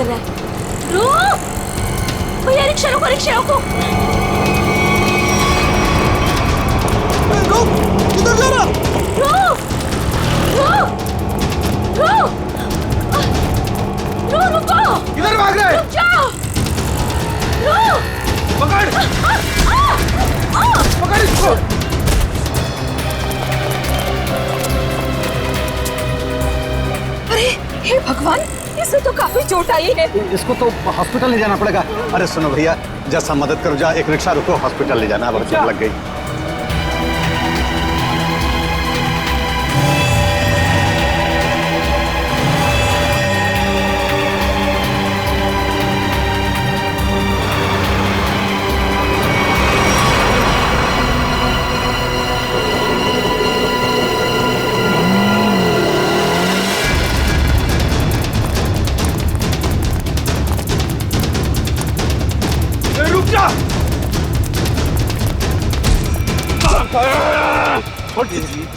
कर रहा है? रुक भैया, रिक्शा रोको, रिक्शा रोको। रुक, किधर जा रहा? रुक रुक रुक रुक, रुको। किधर भाग रहा है? रुक जाओ, रुक। पकड़ पकड़ इसको। अरे हे भगवान, इसे तो काफी चोट आई है। इसको तो हॉस्पिटल ले जाना पड़ेगा। अरे सुनो भैया, जैसा मदद करो, जा एक रिक्शा रुको, हॉस्पिटल ले जाना, अब चोट लग गई।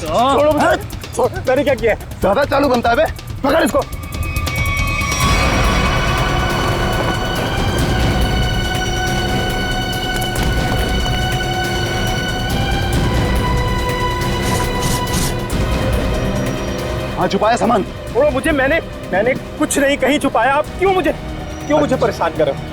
छोड़ो मुझे। मैंने क्या किया? ज्यादा चालू बनता है बे, पकड़ इसको। हाँ, छुपाया सामान। छोड़ो मुझे, मैंने कुछ नहीं कहीं छुपाया। आप क्यों मुझे परेशान कर रहे हो?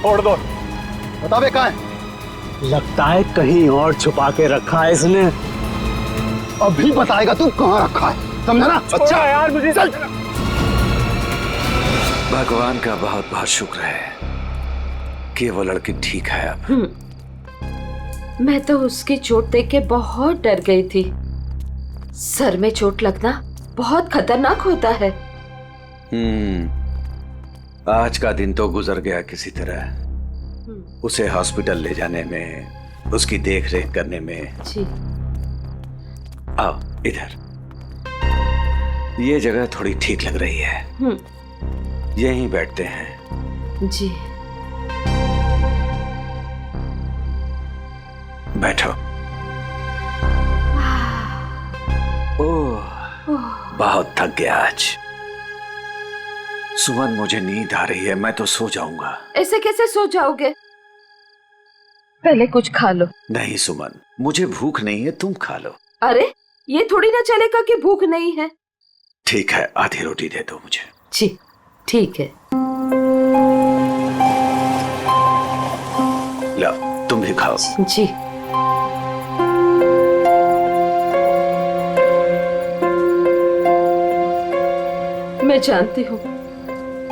छोड़ दो। बता बे, कहाँ है? लगता है कहीं और छुपा के रखा है इसने। अभी बताएगा तू कहाँ रखा है, समझा ना? अच्छा यार, मुझे चल। भगवान का बहुत बहुत शुक्र है कि वो लड़की ठीक है अब। मैं तो उसकी चोट देख के बहुत डर गई थी। सर में चोट लगना बहुत खतरनाक होता है। आज का दिन तो गुजर गया किसी तरह। उसे हॉस्पिटल ले जाने में, उसकी देख रेख करने में। जी। आओ इधर, ये जगह थोड़ी ठीक लग रही है। यहीं बैठते हैं। जी। बैठो। ओह, बहुत थक गया आज। सुमन, मुझे नींद आ रही है, मैं तो सो जाऊंगा। ऐसे कैसे सो जाओगे? पहले कुछ खा लो। नहीं सुमन, मुझे भूख नहीं है, तुम खा लो। अरे ये थोड़ी ना चलेगा कि भूख नहीं है। ठीक है, आधी रोटी दे दो मुझे। जी ठीक है। लो, तुम भी खाओ। जी। मैं जानती हूँ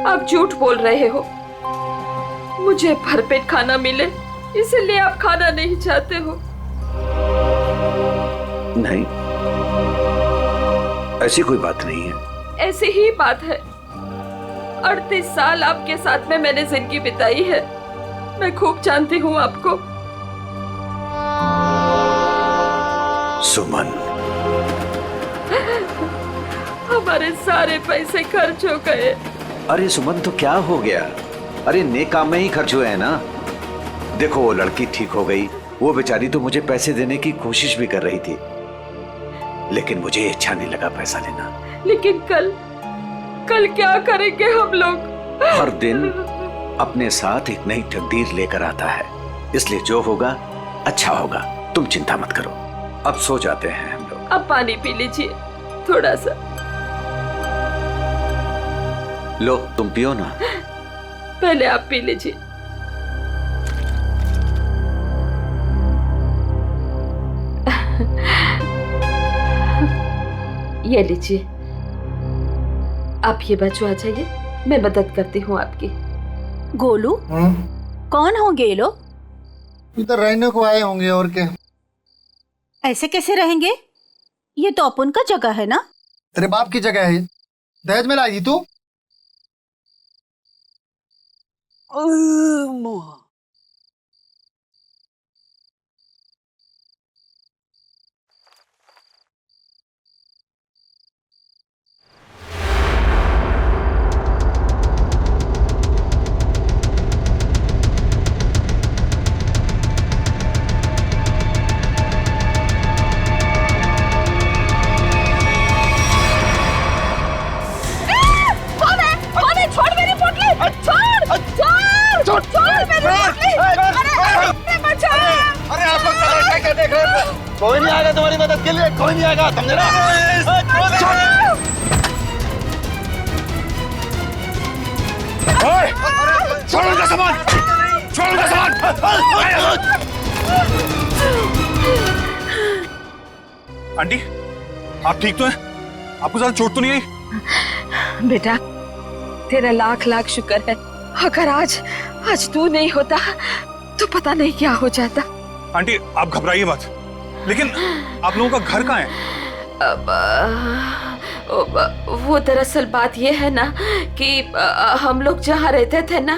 आप झूठ बोल रहे हो। मुझे भरपेट खाना मिले इसलिए आप खाना नहीं चाहते हो। नहीं, ऐसी कोई बात नहीं है। ऐसी ही बात है। 38 साल आपके साथ में मैंने जिंदगी बिताई है। मैं खूब जानती हूँ आपको। सुमन, हमारे सारे पैसे खर्च हो गए। अरे सुमन, तो क्या हो गया? अरे नेक काम में ही खर्च हुए हैं ना। देखो, वो लड़की ठीक हो गई। वो बेचारी तो मुझे पैसे देने की कोशिश भी कर रही थी, लेकिन मुझे अच्छा नहीं लगा पैसा लेना। लेकिन कल क्या करेंगे हम लोग? हर दिन अपने साथ एक नई तकदीर लेकर आता है, इसलिए जो होगा अच्छा होगा। तुम चिंता मत करो, अब सो जाते हैं हम लोग। अब पानी पी लीजिए थोड़ा सा। लो, तुम पियो ना। पहले आप पी लीजिए। ये लीजिए। आप ये बच्चों आ जाइए, मैं मदद करती हूँ आपकी। गोलू, कौन होंगे ये लोग? इधर रहने को आए होंगे, और क्या। ऐसे कैसे रहेंगे? ये तो अपन का जगह है ना। तेरे बाप की जगह है। दहेज में लाई थी तू। क्या देख रहे हो? कोई नहीं आएगा तुम्हारी मदद के लिए, कोई नहीं आएगा, समझे ना? छोड़ उनका सामान, छोड़ उनका सामान। आंटी, आप ठीक तो हैं? आपको ज्यादा चोट तो नहीं आई? बेटा तेरा लाख लाख शुक्र है। अगर आज तू नहीं होता तो पता नहीं क्या हो जाता। आंटी आप घबराइए मत, लेकिन आप लोगों का घर कहाँ है? वो दरअसल बात ये है ना कि हम लोग जहाँ रहते थे ना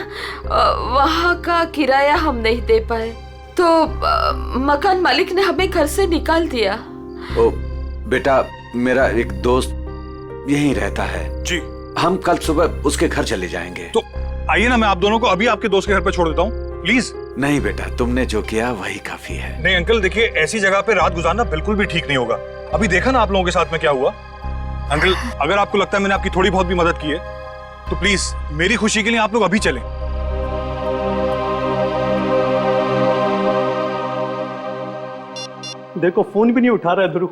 वहाँ का किराया हम नहीं दे पाए, तो मकान मालिक ने हमें घर से निकाल दिया। ओ बेटा, मेरा एक दोस्त यहीं रहता है जी। हम कल सुबह उसके घर चले जाएंगे। तो आइए ना, मैं आप दोनों को अभी आपके दोस्त के घर पे छोड़ देता हूँ, प्लीज। नहीं बेटा, तुमने जो किया वही काफी है। नहीं अंकल, देखिए ऐसी जगह पे रात गुजारना बिल्कुल भी ठीक नहीं होगा। अभी देखा ना आप लोगों के साथ में क्या हुआ। अंकल, अगर आपको लगता है मैंने आपकी थोड़ी बहुत भी मदद की है तो प्लीज मेरी खुशी के लिए आप लोग अभी चलें। देखो फोन भी नहीं उठा रहा है ध्रुव।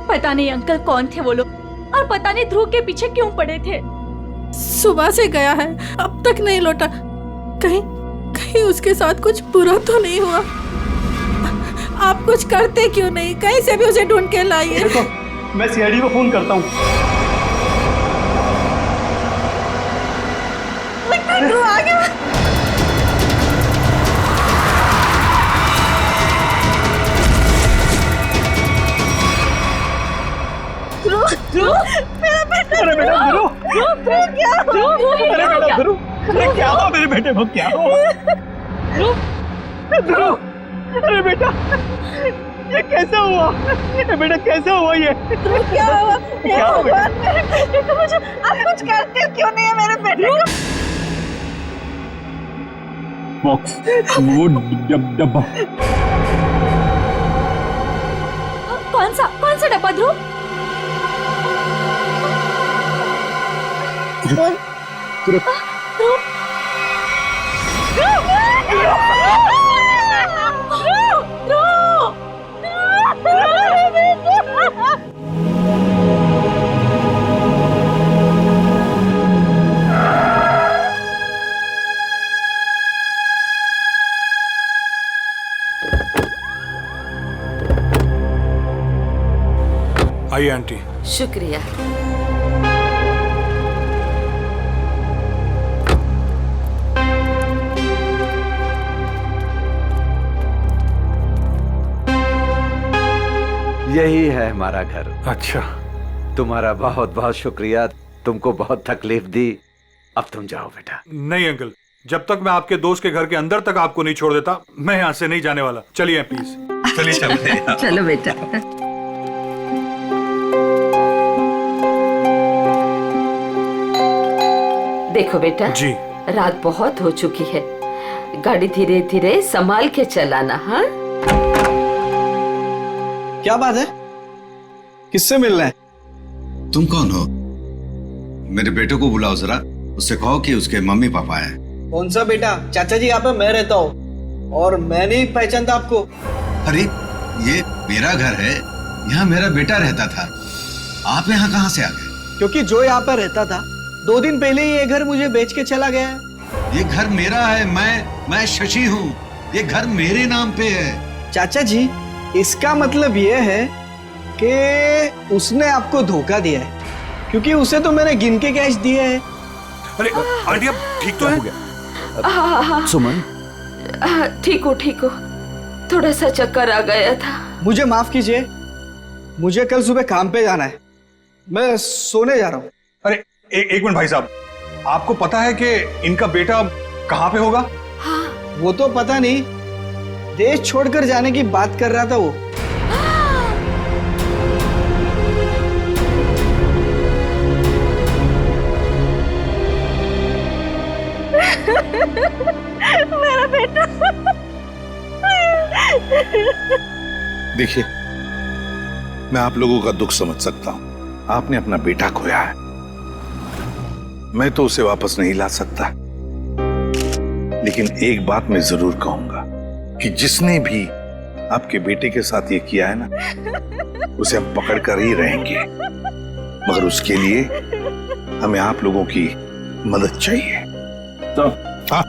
पता नहीं अंकल कौन थे वो लोग, और पता नहीं ध्रुव के पीछे क्यों पड़े थे। सुबह से गया है, अब तक नहीं लौटा। कहीं उसके साथ कुछ बुरा तो नहीं हुआ? आप कुछ करते क्यों नहीं? कहीं से भी उसे ढूंढ के लाइए। देखो मैं सीआईडी को फोन करता हूँ। ध्रुव आ गया। ध्रुव मेरा बेटा, अरे बेटा ध्रुव, क्या अरे बेटा ध्रुव, अरे क्या हुआ मेरे बेटे को? क्या हुआ ध्रुव? अरे बेटा ये कैसे हुआ? ये बेटा कैसे हुआ ये? क्या हुआ? क्या हुआ बेटा? मेरे बेटे को मुझे, आप कुछ करते क्यों नहीं है मेरे बेटे को? बॉक्स, वो डब्बा। कौन सा डब्बा ध्रुव? आइए आंटी। शुक्रिया। यही है हमारा घर। अच्छा, तुम्हारा बहुत बहुत शुक्रिया, तुमको बहुत तकलीफ दी। अब तुम जाओ बेटा। नहीं अंकल, जब तक मैं आपके दोस्त के घर के अंदर तक आपको नहीं छोड़ देता मैं यहाँ से नहीं जाने वाला। चलिए प्लीज, चलिए चलिए। चलो बेटा। देखो बेटा जी। रात बहुत हो चुकी है, गाड़ी धीरे धीरे संभाल के चलाना। हाँ, क्या बात है? किससे मिलना है? तुम कौन हो? मेरे बेटे को बुलाओ जरा, उससे कहो कि उसके मम्मी पापा हैं। कौन सा बेटा? चाचा जी यहाँ पे मैं रहता हूँ और मैं नहीं पहचानता आपको। अरे ये मेरा घर है, यहाँ मेरा बेटा रहता था। आप यहाँ कहाँ से आ गए? क्योंकि जो यहाँ पर रहता था 2 दिन पहले ही ये घर मुझे बेच के चला गया है। ये घर मेरा है, मैं शशि हूँ। ये घर मेरे नाम पे है। चाचा जी, इसका मतलब ये है कि उसने आपको धोखा दिया है, क्योंकि उसे तो मैंने गिन के कैश दिए हैं। अरे आंटी आप ठीक तो है? हाँ, सुमन, ठीक हो थोड़ा सा चक्कर आ गया था। मुझे माफ कीजिए, मुझे कल सुबह काम पे जाना है, मैं सोने जा रहा हूँ। अरे एक मिनट भाई साहब, आपको पता है कि इनका बेटा कहाँ पे होगा? वो तो पता नहीं, देश छोड़कर जाने की बात कर रहा था वो। मेरा बेटा। देखिए, मैं आप लोगों का दुख समझ सकता हूं। आपने अपना बेटा खोया है, मैं तो उसे वापस नहीं ला सकता, लेकिन एक बात मैं जरूर कहूंगा कि जिसने भी आपके बेटे के साथ ये किया है ना, उसे हम पकड़ कर ही रहेंगे, मगर उसके लिए हमें आप लोगों की मदद चाहिए। तो हाँ,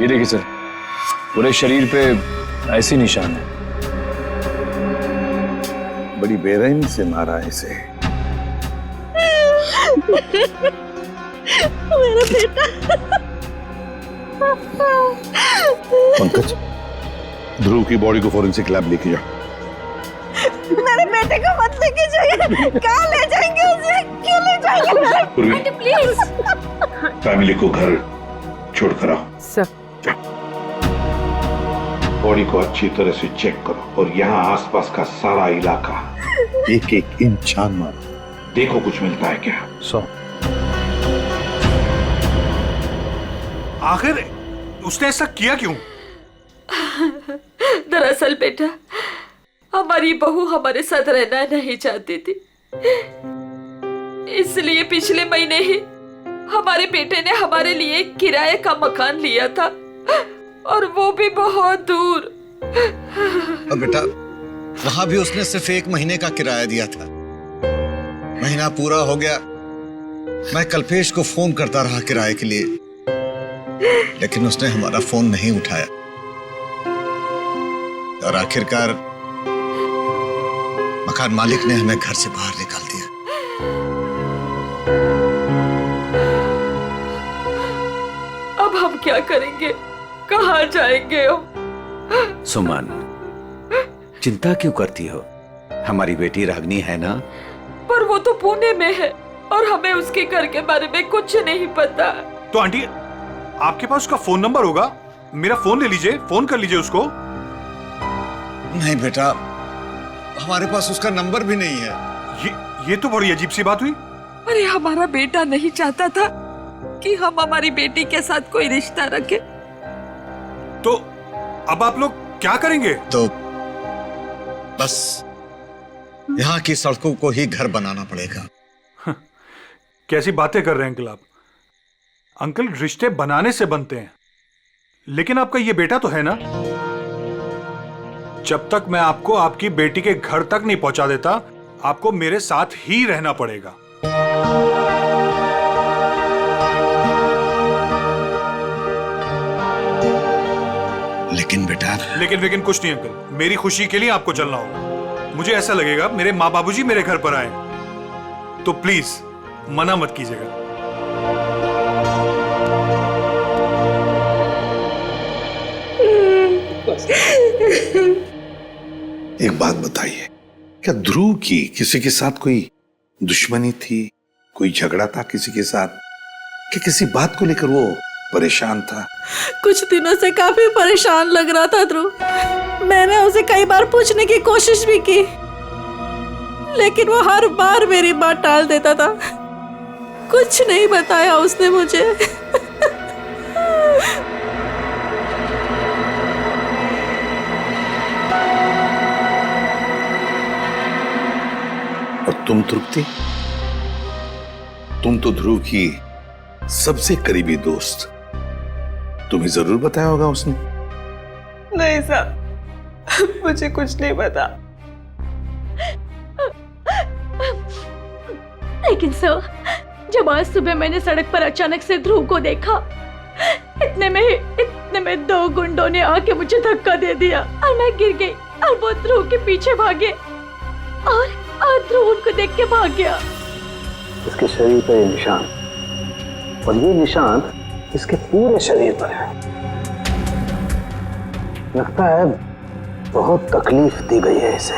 ये देखिए सर, पूरे शरीर पे ऐसे निशान है। बड़ी बेरहमी से मारा है इसे। मेरा बेटा। पंकज, ध्रुव की बॉडी को फॉरेंसिक लैब लेके जाओ। मेरे बेटे को मत लेके जाइए। कहाँ ले जाएंगे उसे? क्यों ले जाएंगे? Aunty please. फैमिली को घर छोड़ कर आओ। सर बॉडी को अच्छी तरह से चेक करो और यहाँ आसपास का सारा इलाका एक एक इंच छान मारो, देखो कुछ मिलता है क्या। आखिर उसने ऐसा किया क्यों? दरअसल बेटा, हमारी बहू हमारे साथ रहना नहीं चाहती थी, इसलिए पिछले महीने ही हमारे बेटे ने हमारे लिए किराए का मकान लिया था, और वो भी बहुत दूर। और बेटा, वहां भी उसने सिर्फ 1 महीने का किराया दिया था। महीना पूरा हो गया, मैं कल्पेश को फोन करता रहा किराए के लिए, लेकिन उसने हमारा फोन नहीं उठाया, और आखिरकार मकान मालिक ने हमें घर से बाहर निकाल दिया। अब हम क्या करेंगे? कहाँ जाएंगे हम? सुमन, चिंता क्यों करती हो? हमारी बेटी रागनी है ना? पर वो तो पुणे में है और हमें उसके घर के बारे में कुछ नहीं पता। तो आंटी, आपके पास उसका फोन नंबर होगा, मेरा फोन ले लीजिए, फोन कर लीजिए उसको। नहीं बेटा, हमारे पास उसका नंबर भी नहीं है। ये तो बड़ी अजीब सी बात हुई। अरे हमारा बेटा नहीं चाहता था कि हम हमारी बेटी के साथ कोई रिश्ता रखें। तो अब आप लोग क्या करेंगे? तो बस यहाँ की सड़कों को ही घर बनाना पड़ेगा। कैसी बातें कर रहे हैं अंकल आप? अंकल, रिश्ते बनाने से बनते हैं, लेकिन आपका ये बेटा तो है ना। जब तक मैं आपको आपकी बेटी के घर तक नहीं पहुंचा देता, आपको मेरे साथ ही रहना पड़ेगा। लेकिन बेटा, लेकिन कुछ नहीं अंकल, मेरी खुशी के लिए आपको चलना होगा। मुझे ऐसा लगेगा मेरे माँ बाबूजी मेरे घर पर आए, तो प्लीज मना मत कीजिएगा। एक बात बताइए, क्या ध्रुव की किसी के साथ कोई दुश्मनी थी, कोई झगड़ा था किसी के साथ, कि किसी बात को लेकर वो परेशान था? कुछ दिनों से काफी परेशान लग रहा था ध्रुव। मैंने उसे कई बार पूछने की कोशिश भी की, लेकिन वो हर बार मेरी बात टाल देता था। कुछ नहीं बताया उसने मुझे। और तुम तृप्ति, तुम तो ध्रुव की सबसे करीबी दोस्त, तुम्हें जरूर बताया होगा उसने। नहीं साहब, मुझे कुछ नहीं पता। लेकिन सर, जब आज सुबह मैंने सड़क पर अचानक से ध्रुव को देखा, इतने में 2 गुंडों ने आके मुझे धक्का दे दिया और मैं गिर गई, और वो ध्रुव के पीछे भागे और ध्रुव उनको देख के भाग गया। इसके शरीर पर ये निशान, और ये निशान इसके पूरे शरीर पर है। लगता है बहुत तकलीफ दी गई है इसे।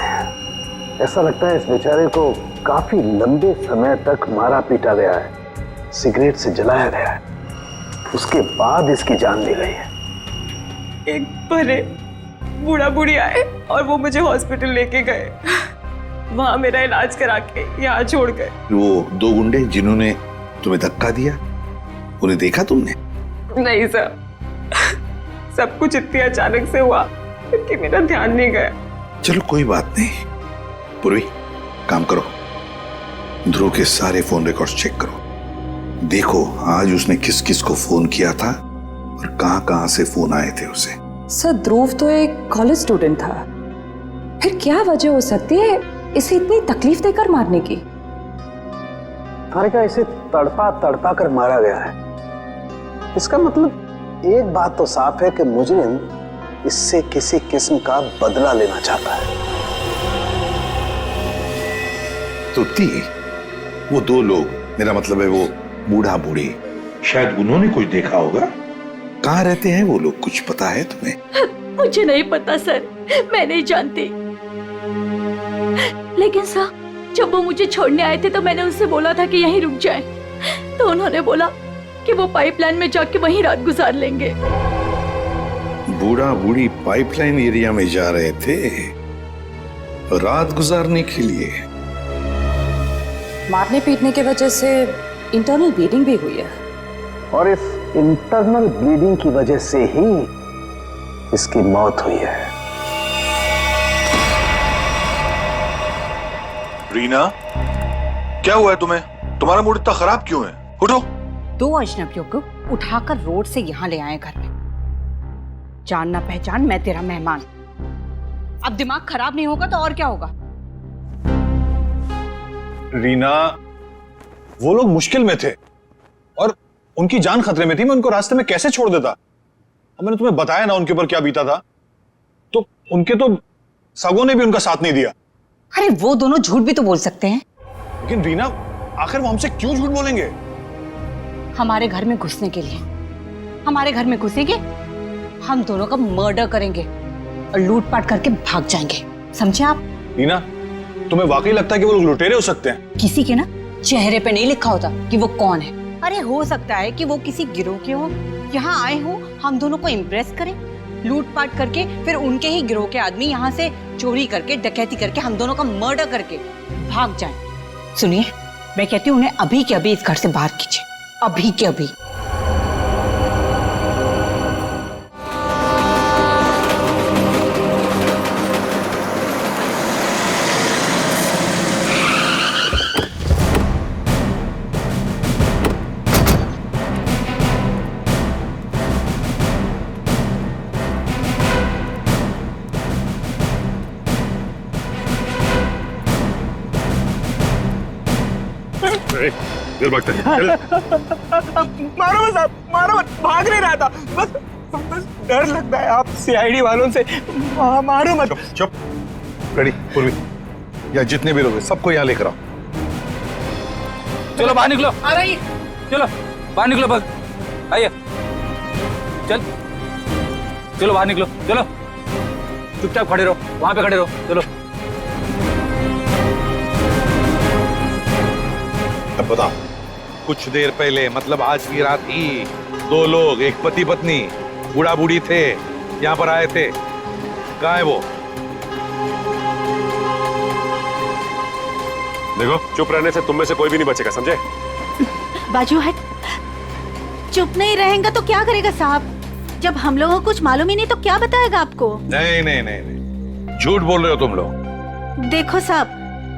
ऐसा लगता है इस बेचारे को काफी लंबे समय तक मारा पीटा गया है, सिगरेट से जलाया गया है, उसके बाद इसकी जान ली गई है। एक बड़े बूढ़ा बूढ़ी आए और वो मुझे हॉस्पिटल लेके गए, वहां मेरा इलाज करा के यहाँ छोड़ गए। वो 2 गुंडे जिन्होंने तुम्हें धक्का दिया, उन्हें देखा तुमने? नहीं सर, सब कुछ इतनी अचानक से हुआ कि मेरा ध्यान नहीं गया। चलो कोई बात नहीं। पूर्वी, काम करो, ध्रुव के सारे फोन रिकॉर्ड्स चेक करो, देखो आज उसने किस किस को फोन किया था और कहां कहां से फोन आए थे उसे। सर ध्रुव तो एक कॉलेज स्टूडेंट था, फिर क्या वजह हो सकती है इसे इतनी तकलीफ देकर मारने की? हारिका, इसे तड़पा तड़पा कर मारा गया है। इसका मतलब एक बात तो साफ है कि मुजरिम इससे किसी किस्म का बदला लेना चाहता है। तो वो दो लोग, मेरा मतलब है वो बूढ़ा बूढ़ी, शायद उन्होंने कुछ देखा होगा। कहाँ रहते हैं वो लोग, कुछ पता है तुम्हें? मुझे नहीं पता सर, मैं नहीं जानती। लेकिन सर, जब वो मुझे छोड़ने आए थे तो मैंने उनसे बोला था कि यहीं रुक जाएं। तो उन्होंने बोला कि वो पाइपलाइन में जाके वहीं रात गुजार लेंगे। बूढ़ा बूढ़ी पाइपलाइन एरिया में जा रहे थे रात गुजारने के लिए। मारने पीटने की वजह से इंटरनल ब्लीडिंग भी हुई है, और इस इंटरनल ब्लीडिंग की वजह से ही इसकी मौत हुई है। रीना, क्या हुआ है तुम्हें? तुम्हारा मूड इतना खराब क्यों है? उठो। 2 अजनबियों को उठाकर रोड से यहाँ ले आए घर में। जान ना पहचान, मैं तेरा मेहमान। अब दिमाग खराब नहीं होगा तो और क्या होगा? रीना, वो लोग मुश्किल में थे और उनकी जान खतरे में थी। मैं उनको रास्ते में कैसे छोड़ देता? अब मैंने तुम्हें बताया ना उनके ऊपर क्या बीता था। तो उनके तो सगों ने भी उनका साथ नहीं दिया। अरे वो दोनों झूठ भी तो बोल सकते हैं। लेकिन रीना, आखिर वो हमसे क्यों झूठ बोलेंगे? हमारे घर में घुसने के लिए। हमारे घर में घुसेंगे, हम दोनों का मर्डर करेंगे और लूटपाट करके भाग जाएंगे, समझे आप? रीना, तुम्हें वाकई लगता है कि वो लोग लुटेरे हो सकते हैं? किसी के ना चेहरे पे नहीं लिखा होता कि वो कौन है। अरे हो सकता है कि वो किसी गिरोह के हो, यहाँ आए हो हम दोनों को इम्प्रेस करें, लूटपाट करके फिर उनके ही गिरोह के आदमी यहाँ से चोरी करके, डकैती करके, हम दोनों का मर्डर करके भाग जाएं। सुनिए, मैं कहती हूँ उन्हें अभी के अभी इस घर से बाहर कीजिए, अभी के अभी। मारो मत साहब, मारो मत, भाग नहीं रहा था, बस डर लगता है आप सीआईडी वालों से। मारो मत। चुप। रेडी, पूर्वी, या जितने भी लोग हैं सबको यहाँ लेकर आओ। चलो बाहर निकलो। आ रही। चलो बाहर निकलो, बस आइए। चलो बाहर निकलो, चलो चुपचाप खड़े रहो, वहां पे खड़े रहो। चलो अब बताओ, कुछ देर पहले, मतलब आज की रात ही 2 लोग, एक पति पत्नी, बूढ़ा बूढ़ी थे, यहाँ पर आए थे। कहाँ है वो? देखो, चुप रहने से तुम में से कोई भी नहीं बचेगा, समझे? बाजू हट। चुप नहीं रहेगा तो क्या करेगा साहब? जब हम लोगों को कुछ मालूम ही नहीं तो क्या बताएगा आपको? नहीं नहीं नहीं नहीं, झूठ बोल रहे हो तुम लोग। देखो साहब,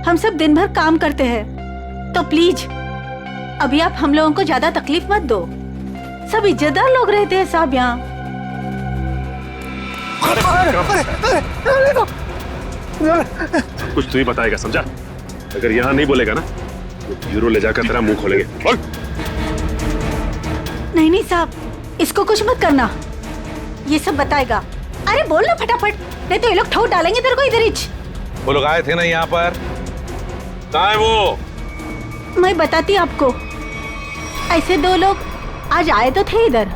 हम सब दिन भर काम करते हैं, तो प्लीज अभी आप हम लोगों को ज्यादा तकलीफ मत दो। सब इज्जतदार लोग रहते हैं साहब यहाँ। कुछ तू ही बताएगा, समझा? अगर यहाँ नहीं बोलेगा ना तो ब्यूरो ले जाकर तेरा मुंह खोलेंगे। बोल। नहीं नहीं साहब, इसको कुछ मत करना, ये सब बताएगा। अरे बोल ना फटाफट, नहीं तो ये लोग ठोक डालेंगे तेरे को इधर ही। वो लोग आए थे ना यहाँ पर, कहाँ है वो? मैं बताती आपको। ऐसे 2 लोग आज आए तो थे इधर।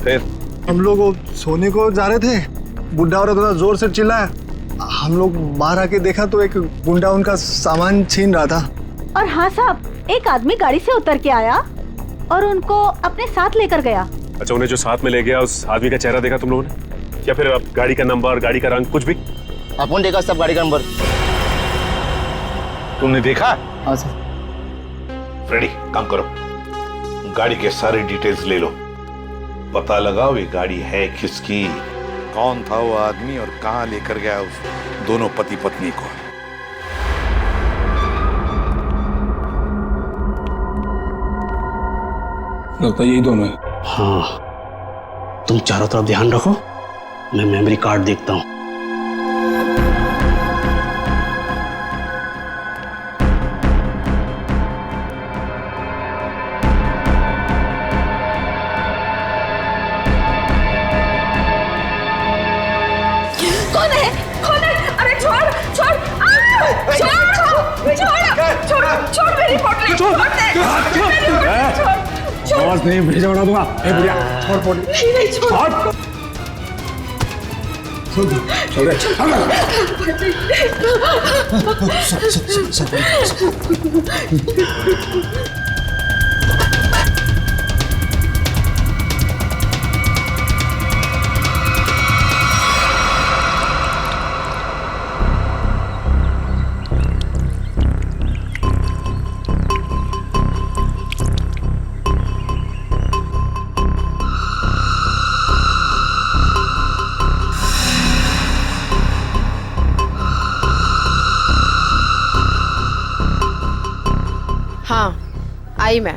फिर हम लोग सोने को जा रहे थे, बुढ़ा औरत थोड़ा जोर से चिल्लाया। हम लोग बाहर आके देखा तो एक गुंडा उनका सामान छीन रहा था। और हाँ साहब, एक आदमी गाड़ी से उतर के आया और उनको अपने साथ लेकर गया। अच्छा, उन्हें जो साथ में ले गया उस आदमी का चेहरा देखा तुम लोगों ने? या फिर अब गाड़ी का नंबर, गाड़ी का रंग, कुछ भी? अपन देखा सब गाड़ी का नंबर। तुमने देखा? हाँ सर। रेडी, काम करो, गाड़ी के सारे डिटेल्स ले लो, पता लगाओ ये गाड़ी है किसकी, कौन था वो आदमी और कहां लेकर गया उस दोनों पति पत्नी को। लगता है यही दोनों है। हाँ, तुम चारों तरफ ध्यान रखो, मैं मेमोरी कार्ड देखता हूँ। कौन है? कौन है? अरे छोड़ छोड़ छोड़ छोड़ मेरी पोटली, छोड़ दे। आवाज नहीं भेजा उड़ा दूंगा। ए बुढ़िया छोड़ पोटली, नहीं छोड़। छोड़ दे। हाँ, आई मैं।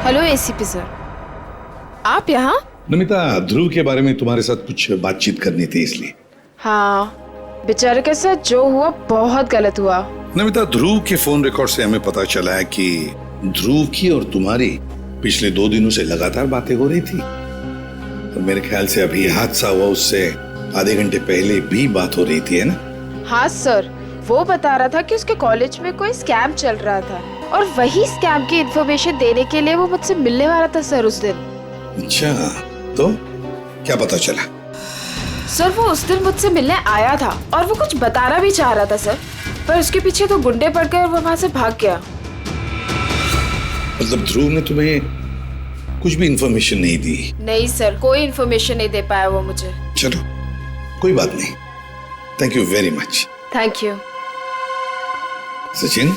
हेलो एसीपी सर, आप यहाँ? नमिता, ध्रुव के बारे में तुम्हारे साथ कुछ बातचीत करनी थी इसलिए। हाँ, बेचारे के साथ जो हुआ बहुत गलत हुआ। नमिता, ध्रुव के फोन रिकॉर्ड से हमें पता चला है कि ध्रुव की और तुम्हारी पिछले 2 दिनों से लगातार बातें हो रही थी। और मेरे ख्याल से अभी हादसा हुआ उससे आधे घंटे पहले भी बात हो रही थी, है ना? हाँ सर, वो बता रहा था कि उसके कॉलेज में कोई स्कैम चल रहा था और वही स्कैम की इन्फॉर्मेशन देने के लिए वो मुझसे मिलने वाला था सर उस दिन। अच्छा, तो क्या पता चला? सर वो उस दिन मुझसे मिलने आया था और वो कुछ बताना भी चाह रहा था सर, पर उसके पीछे 2 गुंडे पड़ गए और वो वहाँ से भाग गया। मतलब ध्रुव ने तुम्हें कुछ भी इन्फॉर्मेशन नहीं दी? नहीं सर, कोई इन्फॉर्मेशन नहीं दे पाया वो मुझे। चलो कोई बात नहीं, thank you very much. Thank you. Sachin,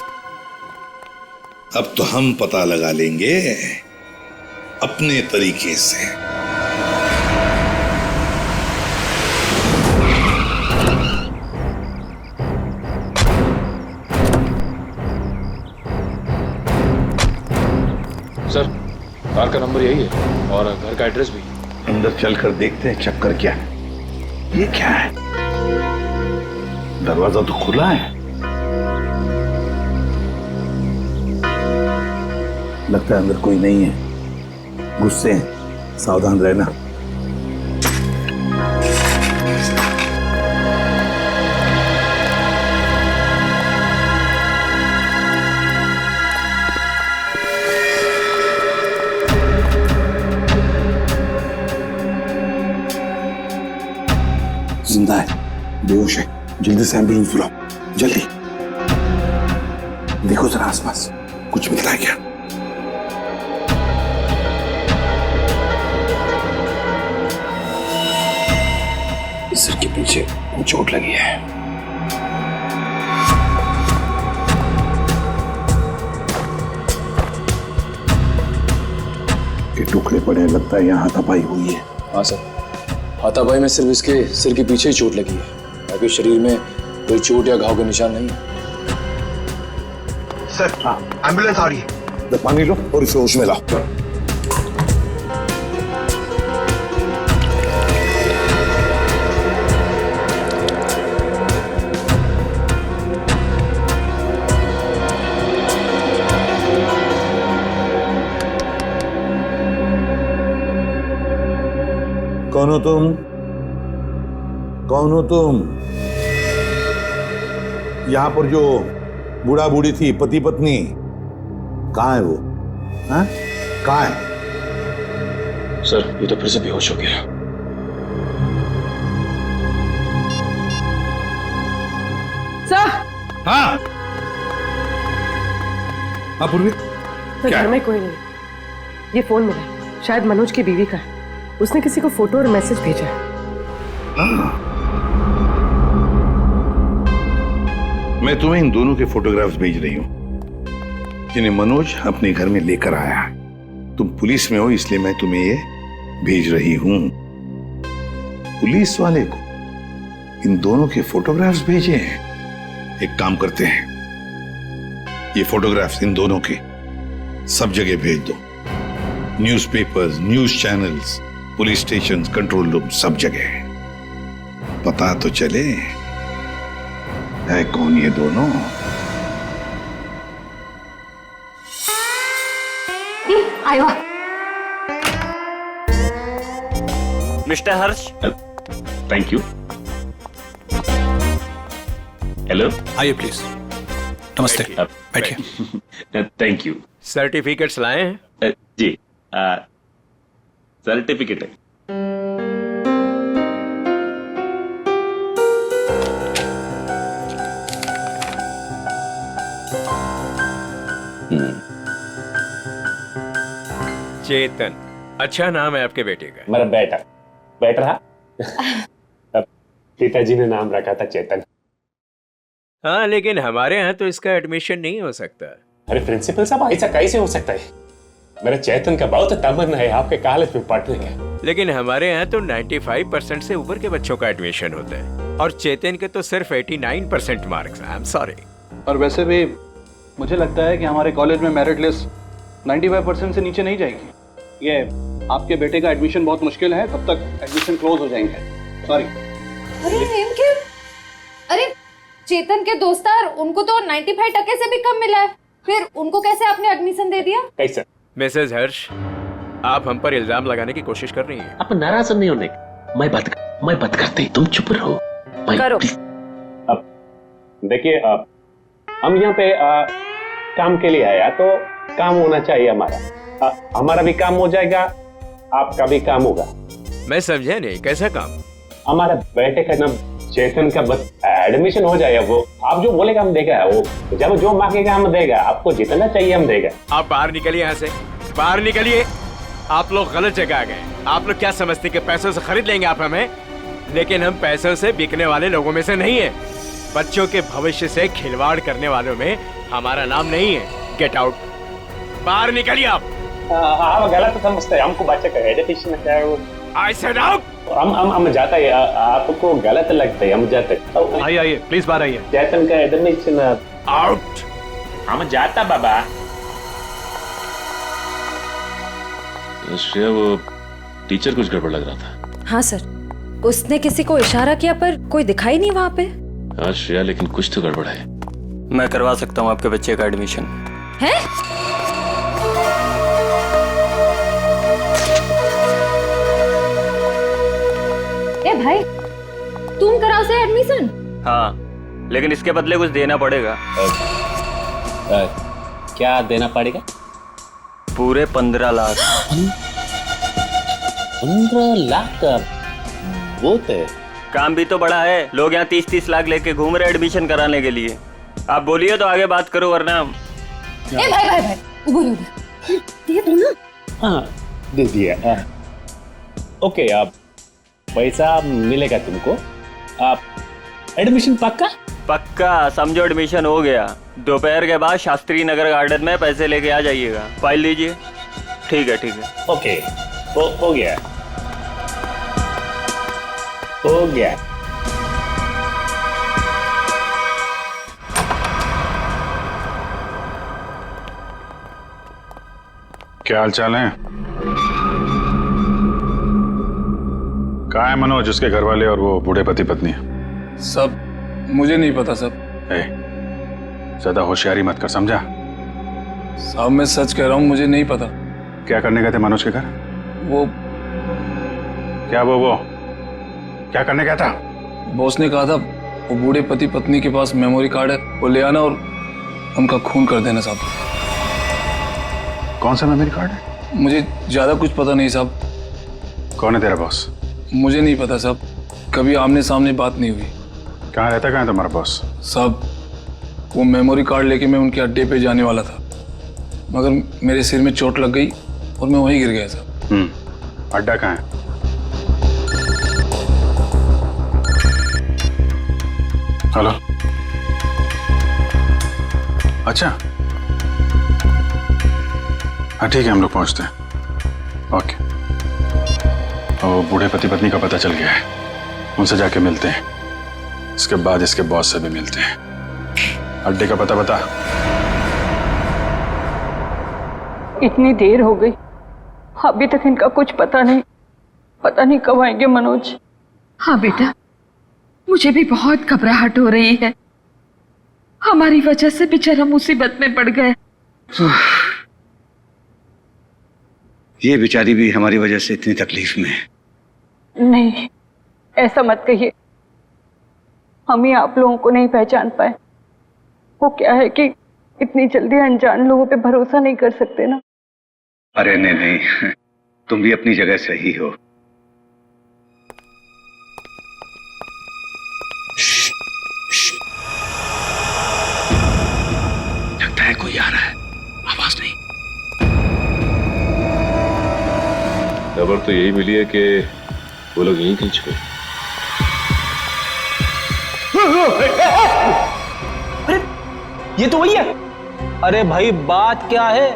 अब तो हम पता लगा लेंगे अपने तरीके से। सर, कार का नंबर यही है और घर का एड्रेस भी। अंदर चलकर देखते हैं चक्कर क्या है। ये क्या है? दरवाजा तो खुला है। लगता है अंदर कोई नहीं है। गुस्से हैं, सावधान रहना। जिंदा है, बेहोश है। जल्दी से एम्बुलेंस बुलाओ, जल्दी। देखो जरा आसपास कुछ मिलता है क्या? सिर के पीछे चोट लगी है। ये टुकड़े पड़े हैं, लगता है यहाँ हाथापाई हुई है। हाँ सर, हाथापाई में सिर्फ इसके सिर के पीछे ही चोट लगी है, बाकी शरीर में कोई चोट या घाव के निशान नहीं है। सर, हाँ, एम्बुलेंस आ रही है। पानी लो और इसे होश में लाओ। कौन हो तुम? कौन हो तुम? यहां पर जो बूढ़ा बूढ़ी थी, पति पत्नी, कहां है वो? हाँ? कहां है? सर, ये तो फिर से बेहोश हो गया। सर। हाँ पूर्वी, घर में कोई नहीं। ये फोन मिला, शायद मनोज की बीवी का है। उसने किसी को फोटो और मैसेज भेजा है। मैं तुम्हें इन दोनों के फोटोग्राफ्स भेज रही हूं, जिन्हें मनोज अपने घर में लेकर आया है। तुम पुलिस में हो इसलिए मैं तुम्हें ये भेज रही हूं। पुलिस वाले को इन दोनों के फोटोग्राफ्स भेजे हैं। एक काम करते हैं, ये फोटोग्राफ्स इन दोनों के सब जगह भेज दो, newspapers, news channels, police station, control room, सब जगह। पता तो चले है कौन ये दोनों। आयो mister Harsh. Thank you. Hello, आइए प्लीज। नमस्ते, बैठिए। Thank you. सर्टिफिकेट्स लाए हैं? जी, सर्टिफिकेट है। चेतन, अच्छा नाम है आपके बेटे का। मेरा बेटा बैठ रहा। पिताजी ने नाम रखा था चेतन। हाँ, लेकिन हमारे यहाँ तो इसका एडमिशन नहीं हो सकता। अरे प्रिंसिपल साहब, ऐसा कैसे हो सकता है? मेरा चेतन का बहुत तमन्ना है आपके कॉलेज में पढ़ने का। लेकिन हमारे यहाँ तो 95% से ऊपर के बच्चों का एडमिशन होता है और चेतन के तो सिर्फ 89% मार्क्स हैं। I am sorry. और वैसे भी मुझे लगता है कि हमारे कॉलेज में मेरिट लिस्ट 95% से नीचे नहीं जाएगी। ये आपके बेटे का एडमिशन बहुत मुश्किल है, तब तक एडमिशन क्लोज हो जाएंगे। सॉरी। अरे अरे चेतन के दोस्तार, उनको तो 95% से भी कम मिला है, फिर उनको कैसे आपने एडमिशन दे दिया? कैसे? मिसेस हर्ष, आप हम पर इल्जाम लगाने की कोशिश कर रही हैं। आप नाराज नहीं होने, मैं बात करते, तुम चुप रहो। करो। अब देखिए, हम यहाँ पे काम के लिए आया तो काम होना चाहिए हमारा। हमारा भी काम हो जाएगा, आपका भी काम होगा। मैं समझा नहीं, कैसा काम? हमारा बेटे का नाम चेतन का बस एडमिशन हो जाएगा। वो आप जो बोलेगा हम देगा, वो जब जो मांगेगा हम देगा, आपको जितना चाहिए हम देगा। आप बाहर निकलिए, यहाँ से बाहर निकलिए। आप लोग गलत जगह आ गए। आप लोग क्या समझते कि पैसों से खरीद लेंगे आप हमें? लेकिन हम पैसों से बिकने वाले लोगों में से नहीं है। बच्चों के भविष्य से खिलवाड़ करने वालों में हमारा नाम नहीं है। गेट आउट, बाहर निकलिए आप। आप गलत समझते हैं, हमको बच्चे का एजुकेशन है वो। I said out। हम जाता है, आपको गलत लगता है, हम जाते। आइए प्लीज बाहर आइए। चेतन का एडमिशन आउट। हम जाता बाबा। श्रेया, वो टीचर कुछ गड़बड़ लग रहा था। हाँ सर, उसने किसी को इशारा किया पर कोई दिखाई नहीं वहाँ पे। हाँ श्रेया, लेकिन कुछ तो गड़बड़ है। मैं करवा सकता हूँ आपके बच्चे का एडमिशन। है? ए भाई, तुम कराओ से एडमिशन? हाँ, लेकिन इसके बदले कुछ देना पड़ेगा। क्या देना पड़ेगा? पूरे 15 लाख। 15 लाख का बहुत है। काम भी तो बड़ा है, लोग यहाँ 30-30 लाख लेके घूम रहे एडमिशन कराने के लिए। आप बोलिए तो आगे बात करो, वरना ए भाई उधर ये तो ना। हाँ, दे दिया। ओके, आप पैसा मिलेगा तुमको। आप एडमिशन पक्का समझो, एडमिशन हो गया। दोपहर के बाद शास्त्री नगर गार्डन में पैसे लेके आ जाइएगा। फाइल लीजिए। ठीक है। ओके, हो गया। क्या हाल चाल है? कहाँ है मनोज, उसके घर वाले और वो बूढ़े पति पत्नी? सब मुझे नहीं पता सब। ज्यादा होशियारी मत कर, समझा? साहब मैं सच कह रहा हूँ, मुझे नहीं पता। क्या करने गए थे मनोज के घर? वो क्या करने गया था? बॉस ने कहा था वो बूढ़े पति पत्नी के पास मेमोरी कार्ड है, वो ले आना और उनका खून कर देना साहब। कौन सा मेमोरी कार्ड है? मुझे ज्यादा कुछ पता नहीं साहब। कौन है तेरा बॉस? मुझे नहीं पता साहब, कभी आमने सामने बात नहीं हुई। कहाँ रहता, कहाँ है तुम्हारा बॉस? साहब वो मेमोरी कार्ड लेके मैं उनके अड्डे पे जाने वाला था, मगर मेरे सिर में चोट लग गई और मैं वहीं गिर गया साहब। अड्डा कहाँ है? हेलो, अच्छा हाँ ठीक है, हम लोग पहुंचते हैं। ओके, और बूढ़े पति पत्नी का पता चल गया है, उनसे जाके मिलते हैं। इसके बाद इसके बॉस से भी मिलते हैं। अड्डे का पता बता। इतनी देर हो गई, अभी तक इनका कुछ पता नहीं कब आएंगे मनोज। हाँ बेटा, मुझे भी बहुत घबराहट हो रही है। हमारी वजह से बेचारा मुसीबत में पड़ गए। ये बेचारी भी हमारी वजह से इतनी तकलीफ में है। नहीं, ऐसा मत कहिए। हम ही आप लोगों को नहीं पहचान पाए। वो क्या है कि इतनी जल्दी अनजान लोगों पे भरोसा नहीं कर सकते ना। अरे नहीं, तुम भी अपनी जगह सही हो। लगता है कोई आ रहा है, आवाज नहीं। खबर तो यही मिली है कि वो लोग यहीं कहीं छुपे। अरे ये तो वही है। अरे भाई बात क्या है,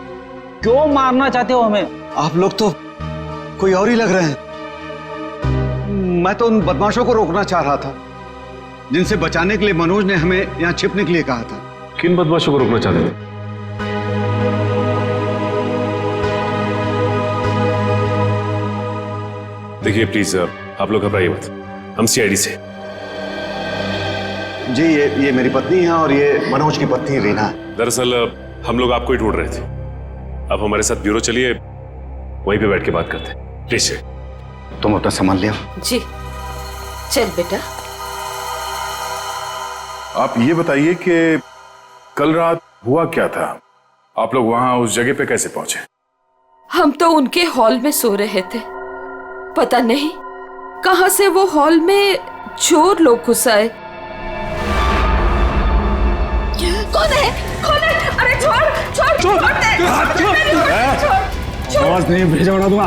क्यों मारना चाहते हो हमें? आप लोग तो कोई और ही लग रहे हैं। मैं तो उन बदमाशों को रोकना चाह रहा था जिनसे बचाने के लिए मनोज ने हमें यहाँ छिपने के लिए कहा था। किन बदमाशों को रोकना चाहते थे? देखिए प्लीज आप लोग घबराइए मत, हम सीआईडी से। जी ये मेरी पत्नी है और ये मनोज की पत्नी रीना है। दरअसल हम लोग आपको ही ढूंढ रहे थे। आप हमारे साथ ब्यूरो चलिए, वहीं पे बैठ के बात करते हैं। प्लीज तुम अपना सामान ले आओ। जी चल बेटा। आप ये बताइए कि कल रात हुआ क्या था? आप लोग वहां उस जगह पे कैसे पहुंचे? हम तो उनके हॉल में सो रहे थे। पता नहीं कहां से वो हॉल में चोर लोग घुस आए। कौन है? अरे छोड़ दे। आवाज नहीं भेजा उड़ा दूंगा।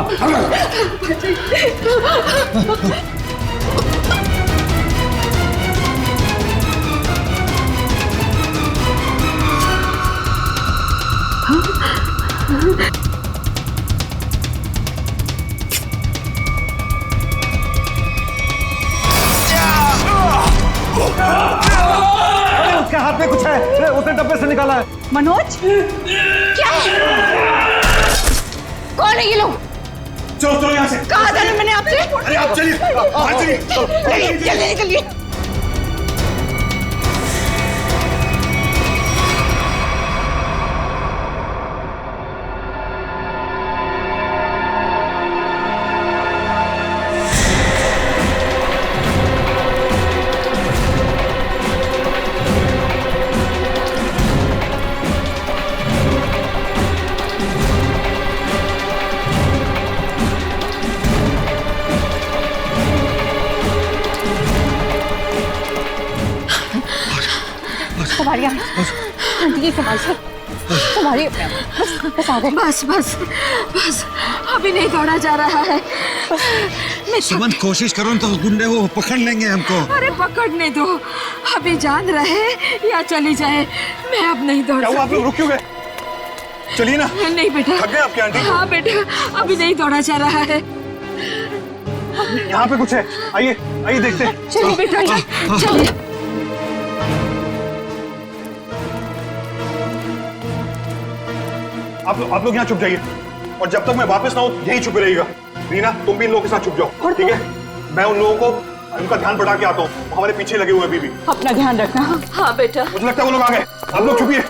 उसके हाथ में कुछ है, उसने डब्बे से निकाला है। मनोज क्या? कौन है ये लोग? चलो यहाँ से। कहा था ना मैंने आपसे? अरे आप चलिए, बाहर चलिए। चलिए निकलिए। बस आ गए। बस अभी नहीं दौड़ा जा रहा है। सुमन कोशिश करो तो गुंडे वो पकड़ लेंगे हमको। अरे पकड़ने दो, अभी जान रहे या चली जाए। मैं अब नहीं दौड़ सकती। आप लोग रुक क्यों गए? चलिए ना। नहीं बेटा। थक गए आपकी आंटी? हाँ बेटा, अभी नहीं दौड़ा जा रहा है। यहाँ पे कुछ है, आइए देखते हैं। चलिए बेटा चलिए। आप लोग यहाँ छुप जाइए और जब तक मैं वापस ना हूँ यहीं छुपे रहिएगा। रीना तुम भी इन लोगों के साथ छुप जाओ, ठीक है? मैं उन लोगों को उनका ध्यान बढ़ा के आता हूँ, हमारे पीछे लगे हुए अभी भी। अपना ध्यान रखना। हाँ बेटा। मुझे लगता है वो लोग आ गए, आप लोग छुपिए।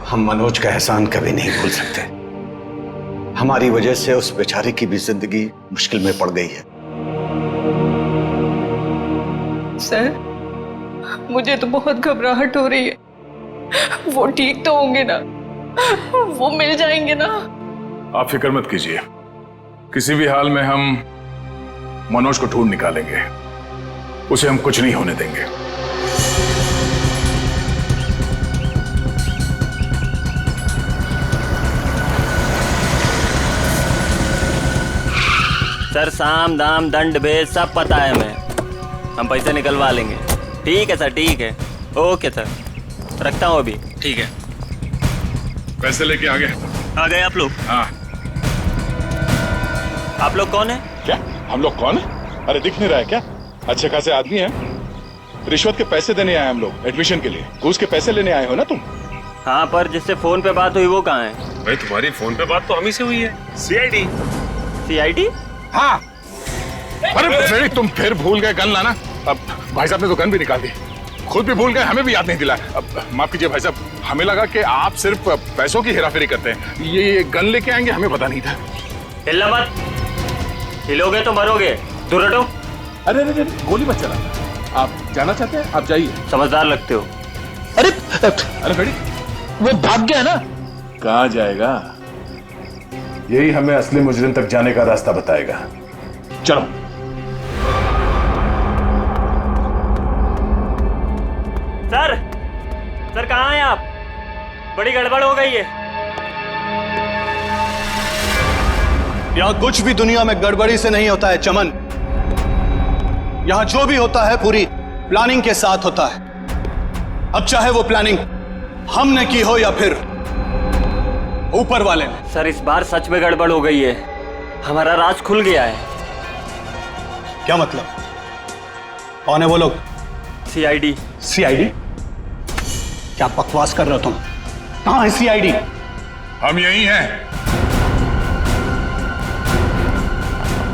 हम मनोज का एहसान कभी नहीं भूल सकते। हमारी वजह से उस बेचारे की भी जिंदगी मुश्किल में पड़ गई है। सर मुझे तो बहुत घबराहट हो रही है। वो ठीक तो होंगे ना? वो मिल जाएंगे ना? आप फिक्र मत कीजिए, किसी भी हाल में हम मनोज को ढूंढ निकालेंगे। उसे हम कुछ नहीं होने देंगे। सर साम दाम दंड भेद सब पता है हमें, हम पैसे निकलवा लेंगे। ठीक है सर, ठीक है, ओके सर, रखता हूँ अभी। ठीक है, पैसे लेके आ गए आप लोग? हाँ। आप लोग कौन है? क्या हम लोग कौन है? अरे दिख नहीं रहा है क्या? अच्छे खासे आदमी हैं। रिश्वत के पैसे देने आए हम लोग, एडमिशन के लिए। घूस के पैसे लेने आए हो ना तुम? हाँ, पर जिससे फोन पे बात हुई वो कहाँ है? भाई तुम्हारी फोन पे बात तो हम ही से हुई है। सीआईडी। सीआईडी? हाँ। अरे फ्रेडी, तुम फिर भूल गए गन लाना। अब भाई साहब ने तो गन भी निकाल दी, खुद भी भूल गए, हमें भी याद नहीं दिला। अब माफ कीजिए भाई साहब, हमें लगा कि आप सिर्फ पैसों की हेराफेरी करते हैं। ये गन लेके आएंगे, हमें पता नहीं था। हिलना मत, हिलोगे तो मरोगे। दूर हटो। अरे अरे गोली मत चला। आप जाना चाहते हैं? आप जाइए। समझदार लगते हो। अरे अरे फ्रेडी, वो भाग गया ना। कहाँ जाएगा? यही हमें असली मुजरिम तक जाने का रास्ता बताएगा। चलो। सर कहाँ हैं आप? बड़ी गड़बड़ हो गई है। यहाँ कुछ भी दुनिया में गड़बड़ी से नहीं होता है चमन। यहाँ जो भी होता है पूरी प्लानिंग के साथ होता है। अब चाहे वो प्लानिंग हमने की हो या फिर ऊपर वाले ने। सर इस बार सच में गड़बड़ हो गई है, हमारा राज खुल गया है। क्या मतलब? कौन है वो लोग? सीआईडी। सीआईडी? क्या बकवास कर रहे हो तुम? कहां है सीआईडी? हम यही हैं।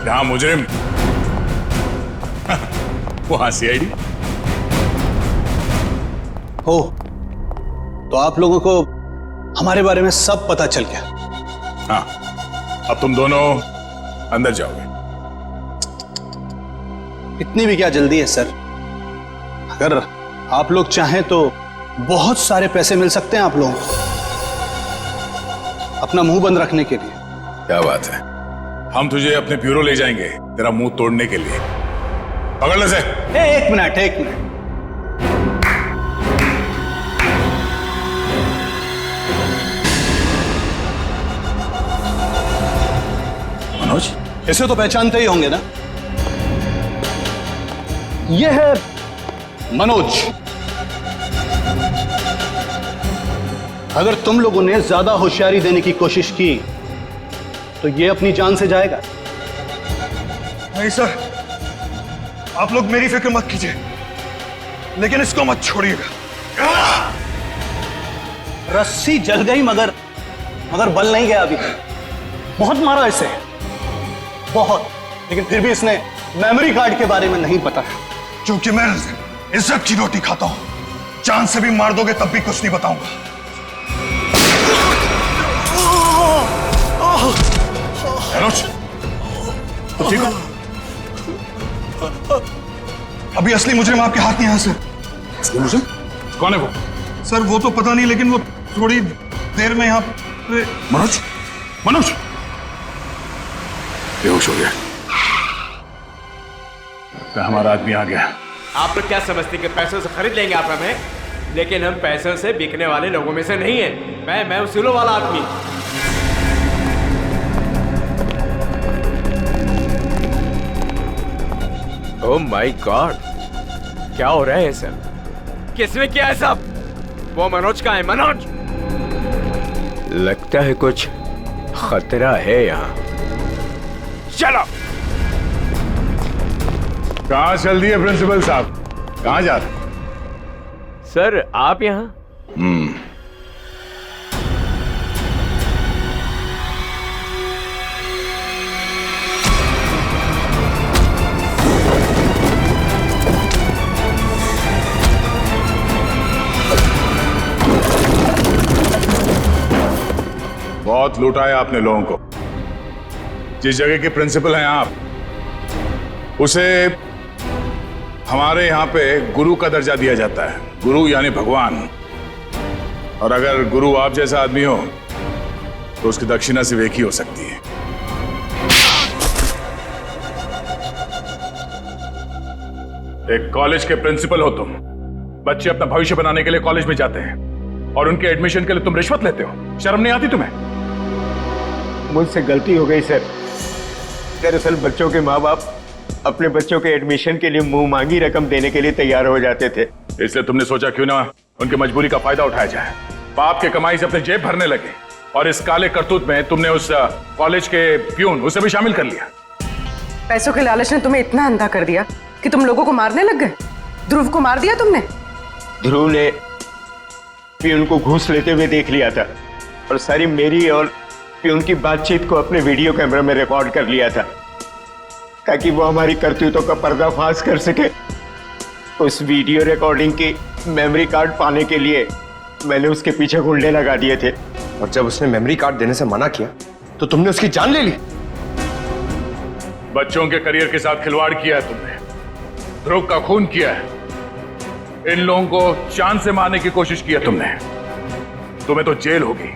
जहां मुजरिम वहां सीआईडी हो। तो आप लोगों को हमारे बारे में सब पता चल गया। हाँ, अब तुम दोनों अंदर जाओगे। इतनी भी क्या जल्दी है सर? अगर आप लोग चाहें तो बहुत सारे पैसे मिल सकते हैं आप लोगों को, अपना मुंह बंद रखने के लिए। क्या बात है, हम तुझे अपने ब्यूरो ले जाएंगे तेरा मुंह तोड़ने के लिए। पकड़ ले से। एक मिनट। मनोज, इसे तो पहचानते ही होंगे ना? यह है मनोज। अगर तुम लोगों ने ज्यादा होशियारी देने की कोशिश की तो यह अपनी जान से जाएगा। नहीं सर, आप लोग मेरी फिक्र मत कीजिए, लेकिन इसको मत छोड़िएगा। रस्सी जल गई मगर बल नहीं गया अभी। बहुत मारा इसे, बहुत, लेकिन फिर भी इसने मेमोरी कार्ड के बारे में नहीं पता। क्योंकि मैं इज्जत की रोटी खाता हूं, जान से भी मार दोगे तब भी कुछ नहीं बताऊंगा। मनोज, तो ठीक हो? अभी असली मुजरिम आपके हाथ में है सर। असली मुजरिम? कौन है वो? सर वो तो पता नहीं, लेकिन वो थोड़ी देर में यहाँ पे। मनोज बेहोश हो गया। तो हमारा आदमी आ गया। आप लोग क्या समझते कि पैसों से खरीद लेंगे आप हमें? लेकिन हम पैसों से बिकने वाले लोगों में से नहीं है। मैं उसूलों वाला आदमी। ओह माय गॉड, क्या हो रहा है सर? किसने किया है सब? वो मनोज का है। मनोज, लगता है कुछ खतरा है यहाँ। चलो। कहाँ चल दिए प्रिंसिपल साहब? कहाँ जा रहे? सर आप यहाँ? बहुत लूटा है आपने लोगों को। जिस जगह के प्रिंसिपल हैं आप, उसे हमारे यहाँ पे गुरु का दर्जा दिया जाता है। गुरु यानी भगवान। और अगर गुरु आप जैसा आदमी हो तो उसकी दक्षिणा सिर्फ एक ही हो सकती है। एक कॉलेज के प्रिंसिपल हो तुम। बच्चे अपना भविष्य बनाने के लिए कॉलेज में जाते हैं और उनके एडमिशन के लिए तुम रिश्वत लेते हो। शर्म नहीं आती तुम्हें? मुझसे गलती हो गई सर। दरअसल बच्चों के माँ बाप अपने बच्चों के एडमिशन के लिए मुंह मांगी रकम देने के लिए तैयार हो जाते थे। इसलिए तुमने सोचा क्यों ना उनकी मजबूरी का फायदा उठाया जाए। बाप के कमाई से अपने जेब भरने लगे और इस काले करतूत में तुमने उस कॉलेज के प्यून उसे भी शामिल कर लिया। पैसों के लालच ने तुम्हें इतना अंधा कर दिया कि तुम लोगों को मारने लग गए। ध्रुव को मार दिया तुमने। ध्रुव ने प्यून को घूस लेते हुए देख लिया था और सारी मेरी और प्यून की बातचीत को अपने वीडियो कैमरा में रिकॉर्ड कर लिया था ताकि वो हमारी करतूतों का पर्दाफाश कर सके। उस वीडियो रिकॉर्डिंग की मेमोरी कार्ड पाने के लिए मैंने उसके पीछे गुंडे लगा दिए थे। और जब उसने मेमोरी कार्ड देने से मना किया तो तुमने उसकी जान ले ली। बच्चों के करियर के साथ खिलवाड़ किया है तुमने, ध्रुव का खून किया है, इन लोगों को चांद से मारने की कोशिश की है तुमने। तुम्हें तो जेल होगी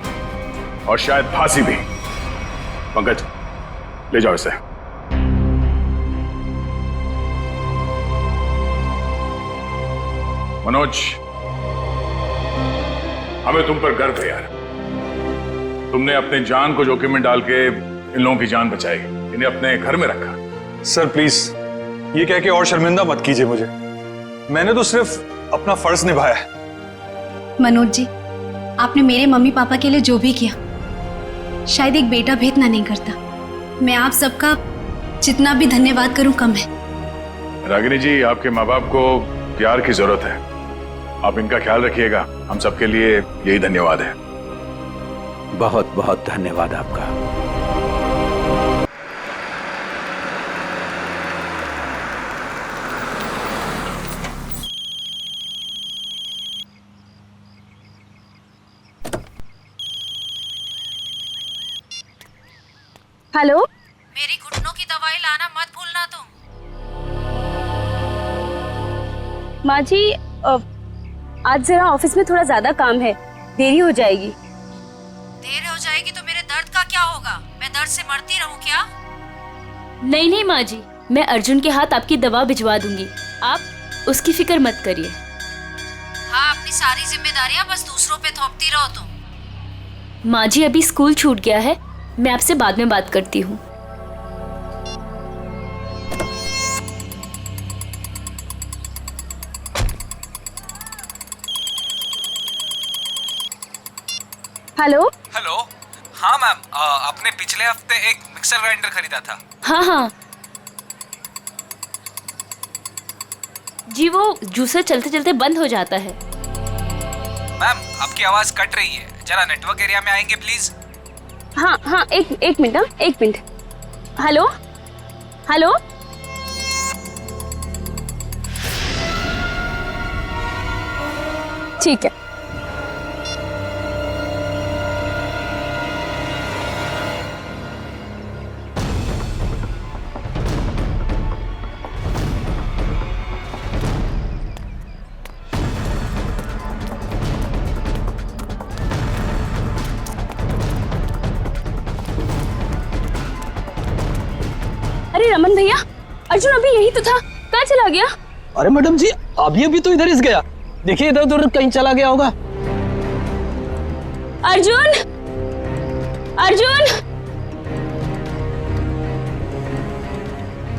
और शायद फांसी भी। पंकज, ले जाओ इसे। मनोज, हमें तुम पर गर्व है यार। तुमने अपने जान को जोखिम में डाल के इन लोगों की जान बचाई, इन्हें अपने घर में रखा। सर प्लीज ये कह के और शर्मिंदा मत कीजिए मुझे। मैंने तो सिर्फ अपना फर्ज निभाया है। मनोज जी, आपने मेरे मम्मी पापा के लिए जो भी किया, शायद एक बेटा भी इतना नहीं करता। मैं आप सबका जितना भी धन्यवाद करूं कम है। रागिनी जी, आपके माँ बाप को प्यार की जरूरत है, आप इनका ख्याल रखिएगा। हम सबके लिए यही धन्यवाद है। बहुत बहुत धन्यवाद आपका। हेलो, मेरी घुटनों की दवाई लाना मत भूलना तुम। माँ जी, आज जरा ऑफिस में थोड़ा ज्यादा काम है, देरी हो जाएगी। देर हो जाएगी तो मेरे दर्द का क्या होगा? मैं दर्द से मरती रहूं क्या? नहीं नहीं माँ जी, मैं अर्जुन के हाथ आपकी दवा भिजवा दूंगी, आप उसकी फिक्र मत करिए। हाँ, अपनी सारी जिम्मेदारियां बस दूसरों पे थोपती रहो तुम। माँ जी, अभी स्कूल छूट गया है, मैं आपसे बाद में बात करती हूँ। हेलो हेलो, हाँ मैम, आपने पिछले हफ्ते एक मिक्सर ग्राइंडर खरीदा था। हाँ हाँ जी, वो जूसर चलते चलते बंद हो जाता है। मैम, आपकी आवाज कट रही है, जरा नेटवर्क एरिया में आएंगे प्लीज। हाँ हाँ, एक मिनट, हाँ एक मिनट। हेलो हेलो, ठीक है। अरे रमन भैया, अर्जुन अभी यही तो था, कहाँ चला गया? अरे मैडम जी, अभी तो इधर ही गया। देखिए इधर उधर कहीं चला गया होगा। अर्जुन, अर्जुन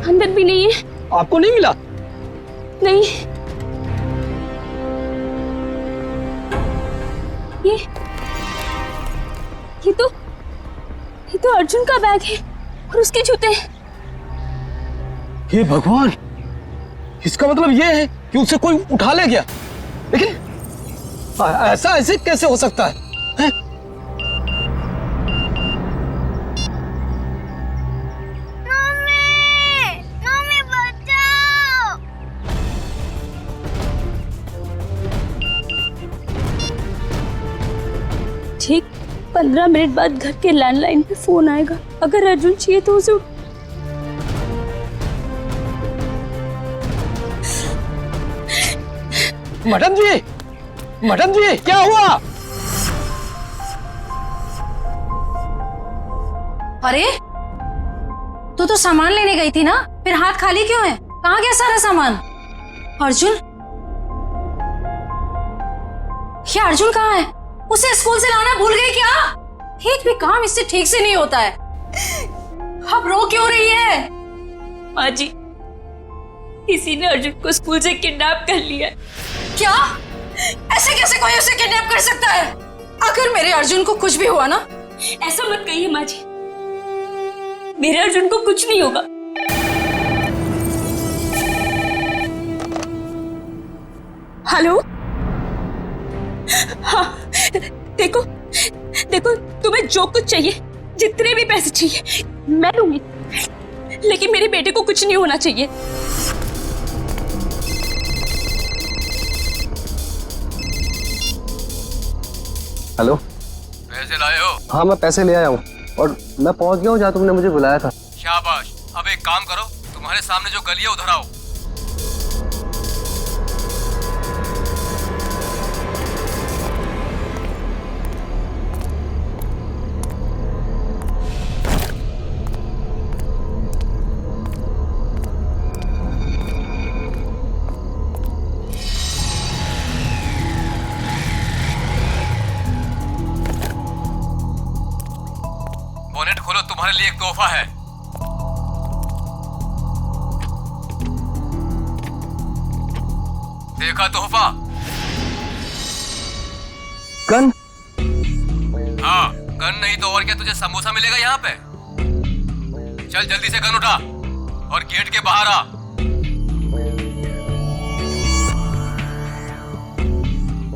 अंदर भी नहीं है। आपको नहीं मिला? नहीं। ये तो अर्जुन का बैग है और उसके जूते। हे भगवान, इसका मतलब ये है कि उसे कोई उठा ले गया। लेकिन ऐसा ऐसे कैसे हो सकता है? ठीक 15 मिनट बाद घर के लैंडलाइन पे फोन आएगा। अगर अर्जुन चाहिए तो उसे मैडम जी क्या हुआ? अरे तू सामान लेने गई थी ना, फिर हाथ खाली क्यों है? कहाँ गया सारा सामान? अर्जुन, क्या अर्जुन कहाँ है? उसे स्कूल से लाना भूल गई क्या? एक भी काम इससे ठीक से नहीं होता है। आप रो क्यों रही है? माँ जी, किसी ने अर्जुन को स्कूल से किडनैप कर लिया। क्या? ऐसे कैसे कोई उसे किडनैप कर सकता है? अगर मेरे अर्जुन को कुछ भी हुआ ना। ऐसा मत कहिए माँ जी, मेरे अर्जुन को कुछ नहीं होगा। हेलो, हाँ, देखो देखो, तुम्हें जो कुछ चाहिए, जितने भी पैसे चाहिए मैं दूंगी, लेकिन मेरे बेटे को कुछ नहीं होना चाहिए। हेलो, पैसे लाए हो? हाँ मैं पैसे ले आया हूँ और मैं पहुँच गया हूँ जहाँ तुमने मुझे बुलाया था। शाबाश। अब एक काम करो, तुम्हारे सामने जो गली है उधर आओ। बोनेट खोलो, तुम्हारे लिए एक तोहफा है। देखा तोहफा? गन? हाँ, गन नहीं तो और क्या, तुझे समोसा मिलेगा यहाँ पे। चल जल्दी से गन उठा और गेट के बाहर आ।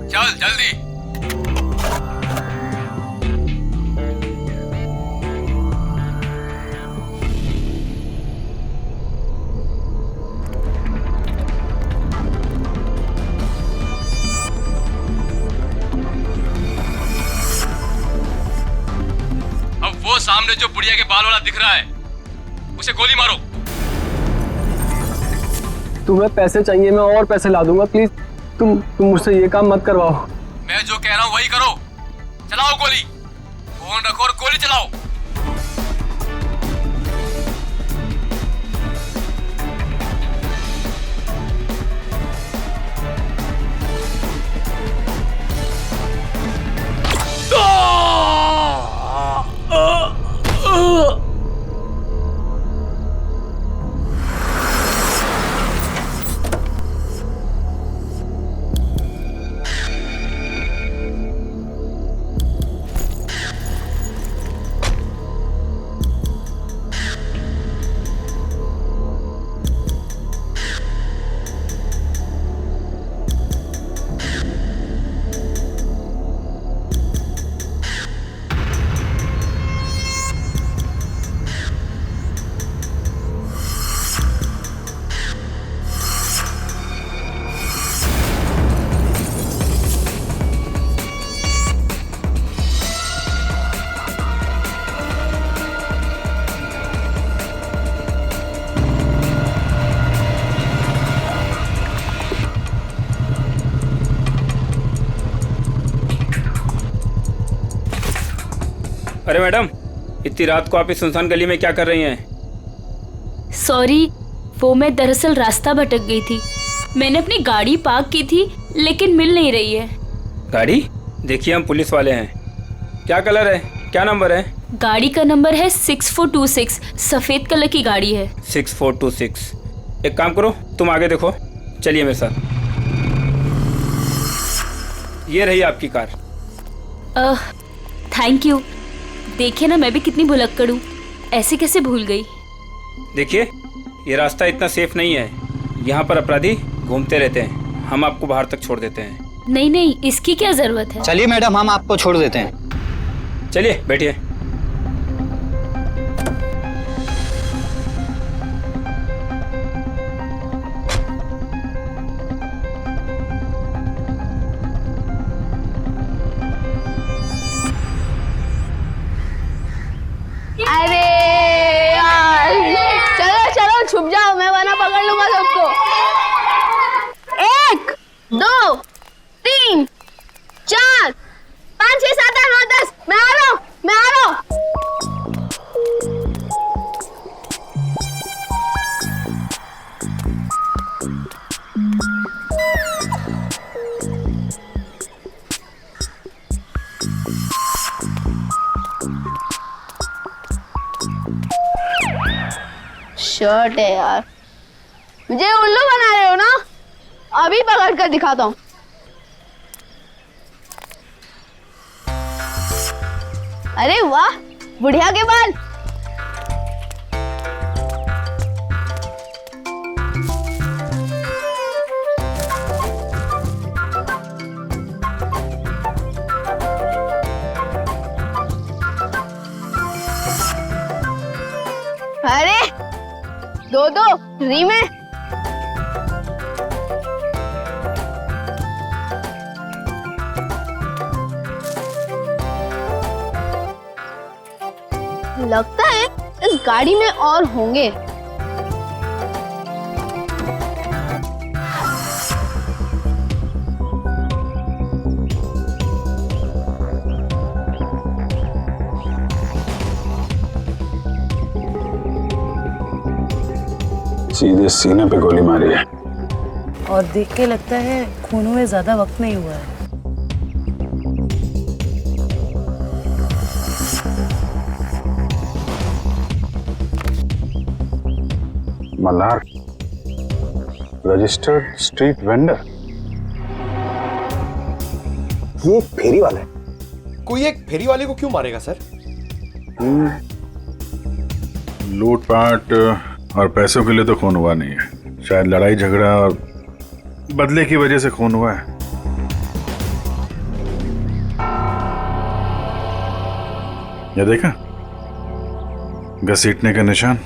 चल जल्दी। वो सामने जो बुढ़िया के बाल वाला दिख रहा है, उसे गोली मारो। तुम्हें पैसे चाहिए, मैं और पैसे ला दूंगा, प्लीज तुम मुझसे ये काम मत करवाओ। मैं जो कह रहा हूँ वही करो। चलाओ गोली, फोन रखो और गोली चलाओ। अरे मैडम, इतनी रात को आप इस सुनसान गली में क्या कर रही हैं? सॉरी, वो मैं दरअसल रास्ता भटक गई थी। मैंने अपनी गाड़ी पार्क की थी लेकिन मिल नहीं रही है। गाड़ी? देखिए हम पुलिस वाले हैं। क्या कलर है, क्या नंबर है? गाड़ी का नंबर है 6426, सफेद कलर की गाड़ी है। 6426। एक काम करो, तुम आगे देखो, चलिए मेरे साथ। ये रही आपकी कार। Thank you. देखिए ना, मैं भी कितनी भुलक्कड़ हूँ, ऐसे कैसे भूल गई। देखिए, ये रास्ता इतना सेफ नहीं है, यहाँ पर अपराधी घूमते रहते हैं। हम आपको बाहर तक छोड़ देते हैं। नहीं नहीं, इसकी क्या जरूरत है। चलिए मैडम, हम आपको छोड़ देते हैं। चलिए बैठिए। अरे यार, चलो चलो छुप जाओ, मैं वरना पकड़ लूंगा सबको। 1 2 3 4 5 6 7 8 9 10। मैं आ रहा हूँ, मैं आ रहा हूँ। शर्ट है यार। मुझे उल्लू बना रहे हो ना? अभी पकड़ कर दिखाता हूँ। अरे वाह, बुढ़िया के बाल। अरे दो फ्री में। लगता है इस गाड़ी में और होंगे। सीधे सीने पे गोली मारी है। और देख के लगता है खून हुए ज्यादा वक्त नहीं हुआ है। Malhar, registered street vendor. ये एक फेरी वाला है। कोई एक फेरी वाले को क्यों मारेगा सर? लूटपाट और पैसों के लिए तो खून हुआ नहीं है, शायद लड़ाई झगड़ा और बदले की वजह से खून हुआ है। ये देखा, घसीटने का निशान।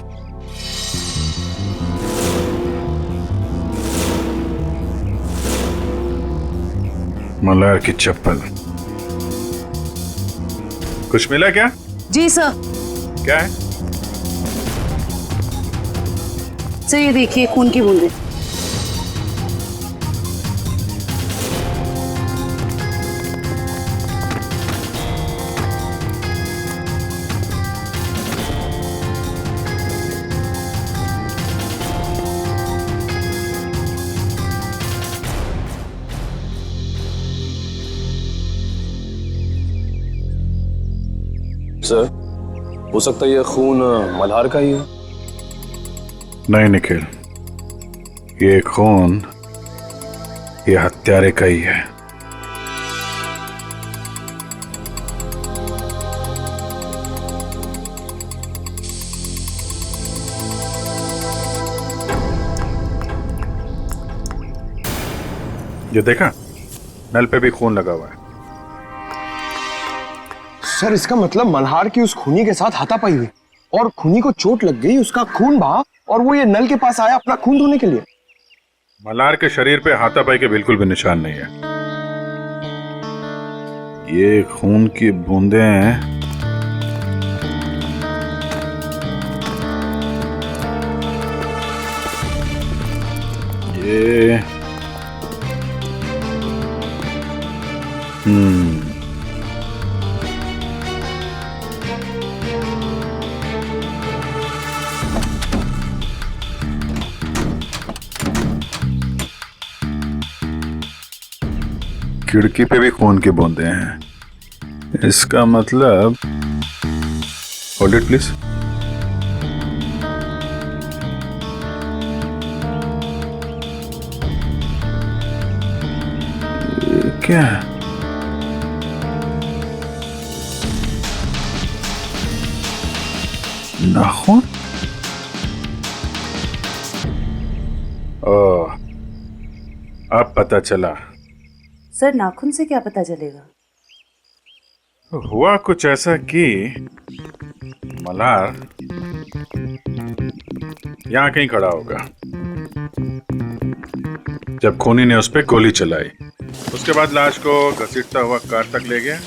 मल्हार की चप्पल। कुछ मिला क्या? जी सर। क्या है? सर ये देखिए खून की बूंदें। सर, हो सकता है ये खून मल्हार का ही है। नहीं निखिल, ये खून ये हत्यारे का ही है। ये देखा, नल पे भी खून लगा हुआ है। सर इसका मतलब मल्हार की उस खूनी के साथ हाथापाई हुई और खूनी को चोट लग गई, उसका खून बहा और वो ये नल के पास आया अपना खून धोने के लिए। मल्हार के शरीर पे हाथापाई के बिल्कुल भी निशान नहीं है। ये खून की बूंदें हैं। ये खिड़की पे भी खून की बूंदें हैं। इसका मतलब, होल्ड इट प्लीज। क्या है? नाखून? ओह, अब पता चला। सर नाखून से क्या पता चलेगा? हुआ कुछ ऐसा कि मल्हार यहां कहीं खड़ा होगा जब खूनी ने उस पर गोली चलाई। उसके बाद लाश को घसीटता हुआ कार तक ले गया।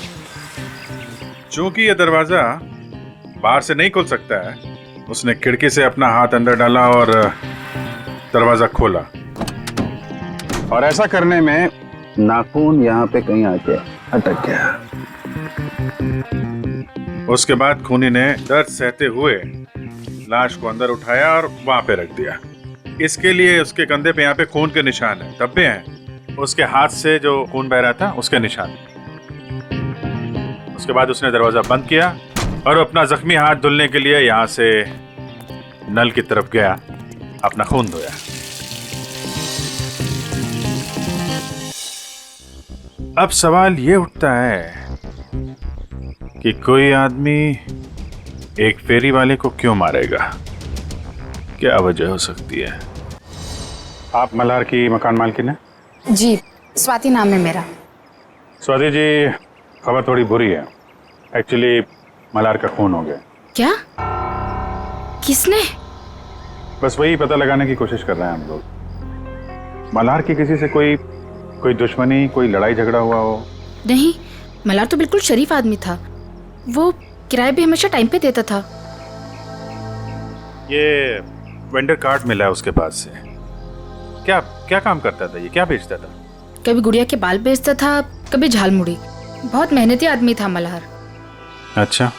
चूंकि यह दरवाजा बाहर से नहीं खुल सकता है, उसने खिड़की से अपना हाथ अंदर डाला और दरवाजा खोला। और ऐसा करने में नाखून यहाँ पे कहीं आके अटक गया। उसके बाद खूनी ने दर्द सहते हुए लाश को अंदर उठाया और वहां पे रख दिया। इसके लिए उसके कंधे पे यहाँ पे खून के निशान है, धब्बे हैं। उसके हाथ से जो खून बह रहा था उसके निशान। उसके बाद उसने दरवाजा बंद किया और अपना जख्मी हाथ धुलने के लिए यहाँ से नल की तरफ गया, अपना खून धोया। अब सवाल ये उठता है कि कोई आदमी एक फेरी वाले को क्यों मारेगा? क्या वजह हो सकती है? आप मल्हार की मकान मालकिन है? जी, स्वाति नाम है मेरा। स्वाति जी, खबर थोड़ी बुरी है। एक्चुअली मल्हार का खून हो गया। क्या? किसने? बस वही पता लगाने की कोशिश कर रहे हैं हम लोग। मल्हार की किसी से कोई दुश्मनी, कोई लड़ाई झगड़ा हुआ हो? नहीं, मल्हार तो बिल्कुल शरीफ आदमी था। वो किराए भी हमेशा टाइम पे देता था। ये वेंडर कार्ड मिला है उसके पास से। क्या क्या काम करता था ये? क्या बेचता था? कभी गुड़िया के बाल बेचता था, कभी झालमुड़ी। बहुत मेहनती आदमी था मल्हार। अच्छा,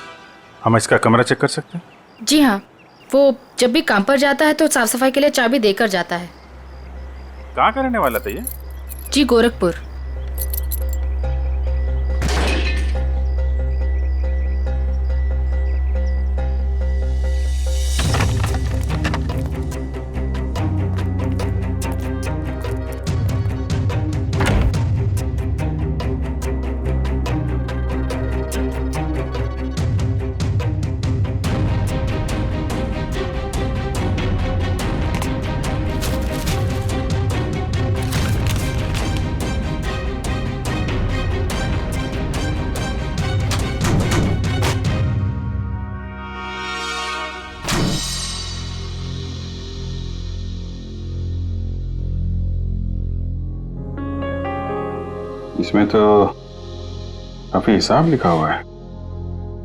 हम इसका कमरा चेक कर सकते हैं? जी हाँ, वो जब भी काम पर जाता है तो साफ सफाई के लिए चाबी देकर जाता है। कहाँ का रहने वाला था ये? जी, गोरखपुर। इसमें तो काफी हिसाब लिखा हुआ है।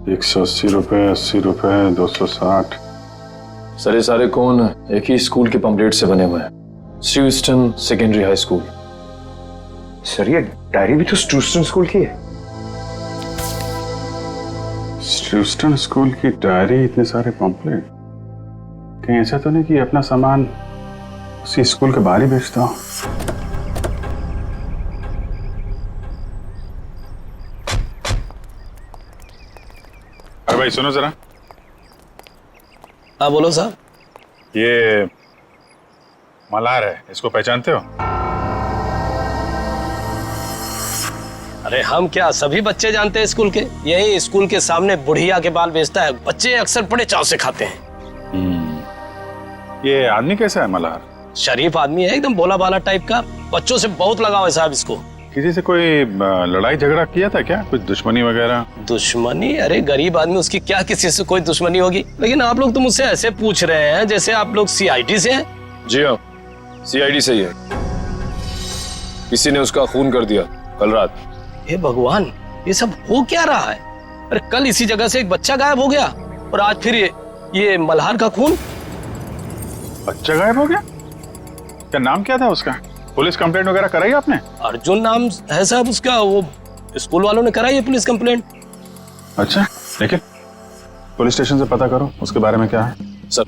180 रुपए, 80 रुपए, 260। सर ये सारे कौन एक ही स्कूल के पंपलेट से बने हुए हैं, स्ट्रूस्टन सेकेंडरी हाई स्कूल। सर ये डायरी भी तो स्ट्रूस्टन स्कूल की है। स्ट्रूस्टन स्कूल की डायरी, इतने सारे पंपलेट। कहीं ऐसा तो नहीं कि अपना सामान उसी स्कूल के बाहर ही बेचता हूँ? अरे भाई सुनो जरा। हाँ बोलो साहब। ये मल्हार है, इसको पहचानते हो? अरे हम क्या, सभी बच्चे जानते हैं स्कूल के। यही स्कूल के सामने बुढ़िया के बाल बेचता है, बच्चे अक्सर बड़े चाव से खाते हैं। ये आदमी कैसा है मल्हार? शरीफ आदमी है, एकदम भोला भाला टाइप का। बच्चों से बहुत लगाव है साहब इसको। किसी से कोई लड़ाई झगड़ा किया था क्या? कुछ दुश्मनी वगैरह? दुश्मनी? अरे गरीब आदमी, उसकी क्या किसी से कोई दुश्मनी होगी। लेकिन आप लोग तो मुझसे ऐसे पूछ रहे हैं जैसे आप लोग सीआईडी से हैं। जी हाँ, सीआईडी से ही है। किसी ने उसका खून कर दिया कल रात। हे भगवान, ये सब हो क्या रहा है? अरे कल इसी जगह से एक बच्चा गायब हो गया और आज फिर ये मल्हार का खून। बच्चा गायब हो गया? क्या नाम क्या था उसका? पुलिस कंप्लेंट वगैरह कराई आपने? अर्जुन नाम है साहब उसका। वो स्कूल वालों ने कराई है पुलिस कंप्लेंट। अच्छा, लेकिन पुलिस स्टेशन से पता करो उसके बारे में क्या है। सर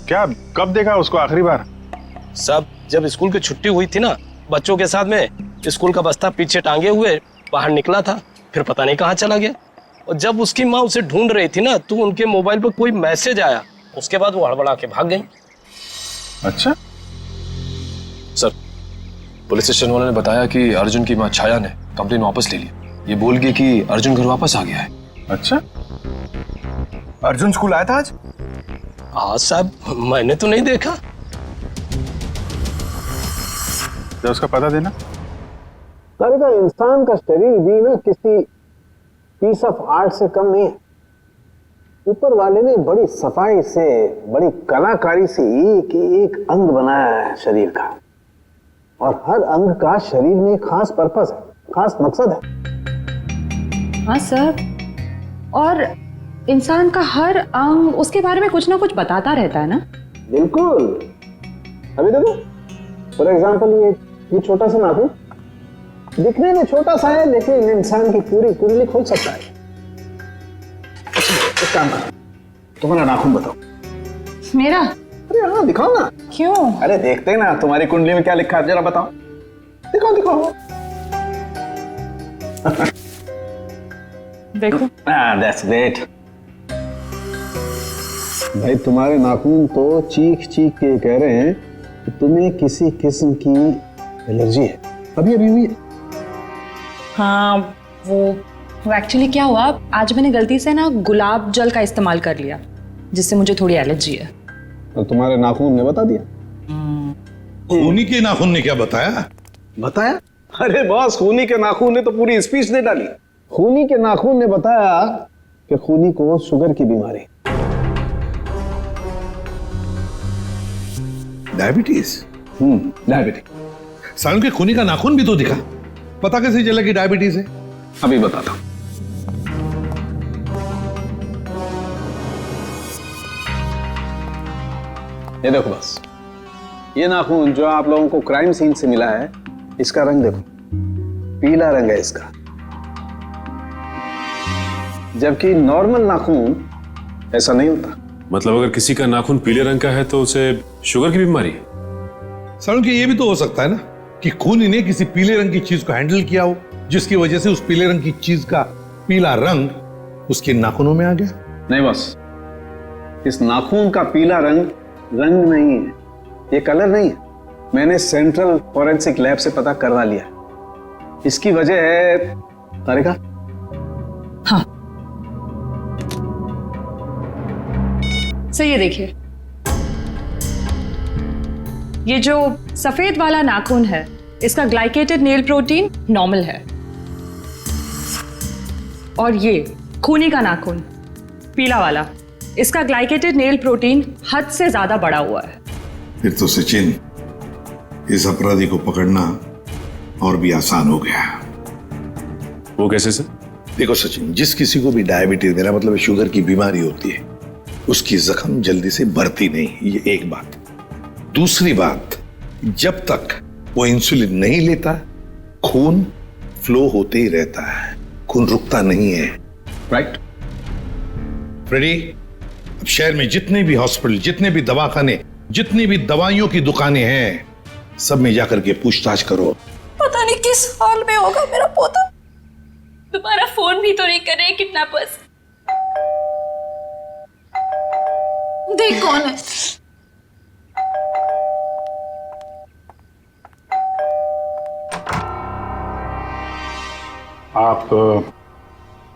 क्या कब देखा उसको आखिरी बार? सब जब स्कूल की छुट्टी हुई थी ना, बच्चों के साथ में स्कूल का बस्ता पीछे टांगे हुए बाहर निकला था, फिर पता नहीं कहाँ चला गया। और जब उसकी माँ उसे ढूंढ रही थी ना, तो उनके मोबाइल पर कोई मैसेज आया। उसके बाद वो हड़बड़ा के भाग गई। अच्छा सर, पुलिस स्टेशन वालों ने बताया कि अर्जुन की मां छाया ने कंप्लेन वापस ले ली। ये बोल गई कि अर्जुन घर वापस आ गया है। अच्छा, अर्जुन स्कूल आया था आज? हाँ साहब, मैंने तो नहीं देखा। तो उसका पता देना। का इंसान का शरीर भी ना किसी पीस ऑफ आर्ट से कम नहीं है। ऊपर वाले ने बड़ी सफाई से, बड़ी कलाकारी से एक अंग बनाया है शरीर का, और हर अंग का शरीर में खास पर्पस है, खास मकसद है। हाँ सर, और इंसान का हर अंग उसके बारे में कुछ ना कुछ बताता रहता है ना। बिल्कुल। अभी देखो, फॉर एग्जाम्पल ये छोटा सा नाखून दिखने में छोटा सा है, लेकिन इंसान की पूरी कुंडली खोल सकता है। एक काम करो, तुम्हारा नाखून बताओ। मेरा? अरे हाँ, दिखाओ ना। क्यों? अरे देखते हैं ना तुम्हारी कुंडली में क्या लिखा है, जरा बताओ। दिखाओ दिखाओ। देखो। That's great. भाई तुम्हारे नाखून तो चीख चीख के कह रहे हैं कि तुम्हें किसी किस्म की एलर्जी है, अभी अभी हुई है। हाँ वो एक्चुअली क्या हुआ, आज मैंने गलती से ना गुलाब जल का इस्तेमाल कर लिया जिससे मुझे थोड़ी एलर्जी है। तो तुम्हारे नाखून ने बता दिया? खूनी के नाखून ने क्या बताया? बताया? अरे बॉस, खूनी के नाखून ने तो पूरी स्पीच दे डाली। खूनी के नाखून ने बताया कि खूनी को शुगर की बीमारी, डायबिटीज। डायबिटीज। सालन के खूनी का नाखून भी तो दिखा, पता कैसे चला कि डायबिटीज है? अभी बताता हूं। ये देखो बस, ये नाखून जो आप लोगों को क्राइम सीन से मिला है, इसका रंग देखो, पीला रंग है इसका, जबकि नॉर्मल नाखून ऐसा नहीं होता। मतलब अगर किसी का नाखून पीले रंग का है तो उसे शुगर की बीमारी है? सालन के ये भी तो हो सकता है ना कि खूनी ने किसी पीले रंग की चीज को हैंडल किया हो, जिसकी वजह से उस पीले रंग की चीज का पीला रंग उसके नाखूनों में आ गया। नहीं बस, इस नाखून का पीला रंग रंग नहीं है, ये कलर नहीं है। मैंने सेंट्रल फॉरेंसिक लैब से पता करवा लिया। इसकी वजह है तारिका। हाँ सो ये देखिए, ये जो सफेद वाला नाखून है इसका ग्लाइकेटेड नेल प्रोटीन नॉर्मल है, और ये खूनी का नाखून पीला वाला, इसका ग्लाइकेटेड नेल प्रोटीन हद से ज्यादा बढ़ा हुआ है। फिर तो सचिन, इस अपराधी को पकड़ना और भी आसान हो गया। वो कैसे सर? देखो सचिन, जिस किसी को भी डायबिटीज, मेरा मतलब शुगर की बीमारी होती है, उसकी जख्म जल्दी से बढ़ती नहीं, ये एक बात। दूसरी बात, जब तक वो इंसुलिन नहीं लेता, खून फ्लो होते ही रहता है, खून रुकता नहीं है। राइट फ्रेडी, अब शहर में जितने भी हॉस्पिटल, जितने भी दवाखाने, जितनी भी दवाइयों की दुकानें हैं, सब में जाकर के पूछताछ करो। पता नहीं किस हाल में होगा मेरा पोता। तुम्हारा फोन भी तो नहीं कर रहे किडनैपर्स। देख कौन है। आप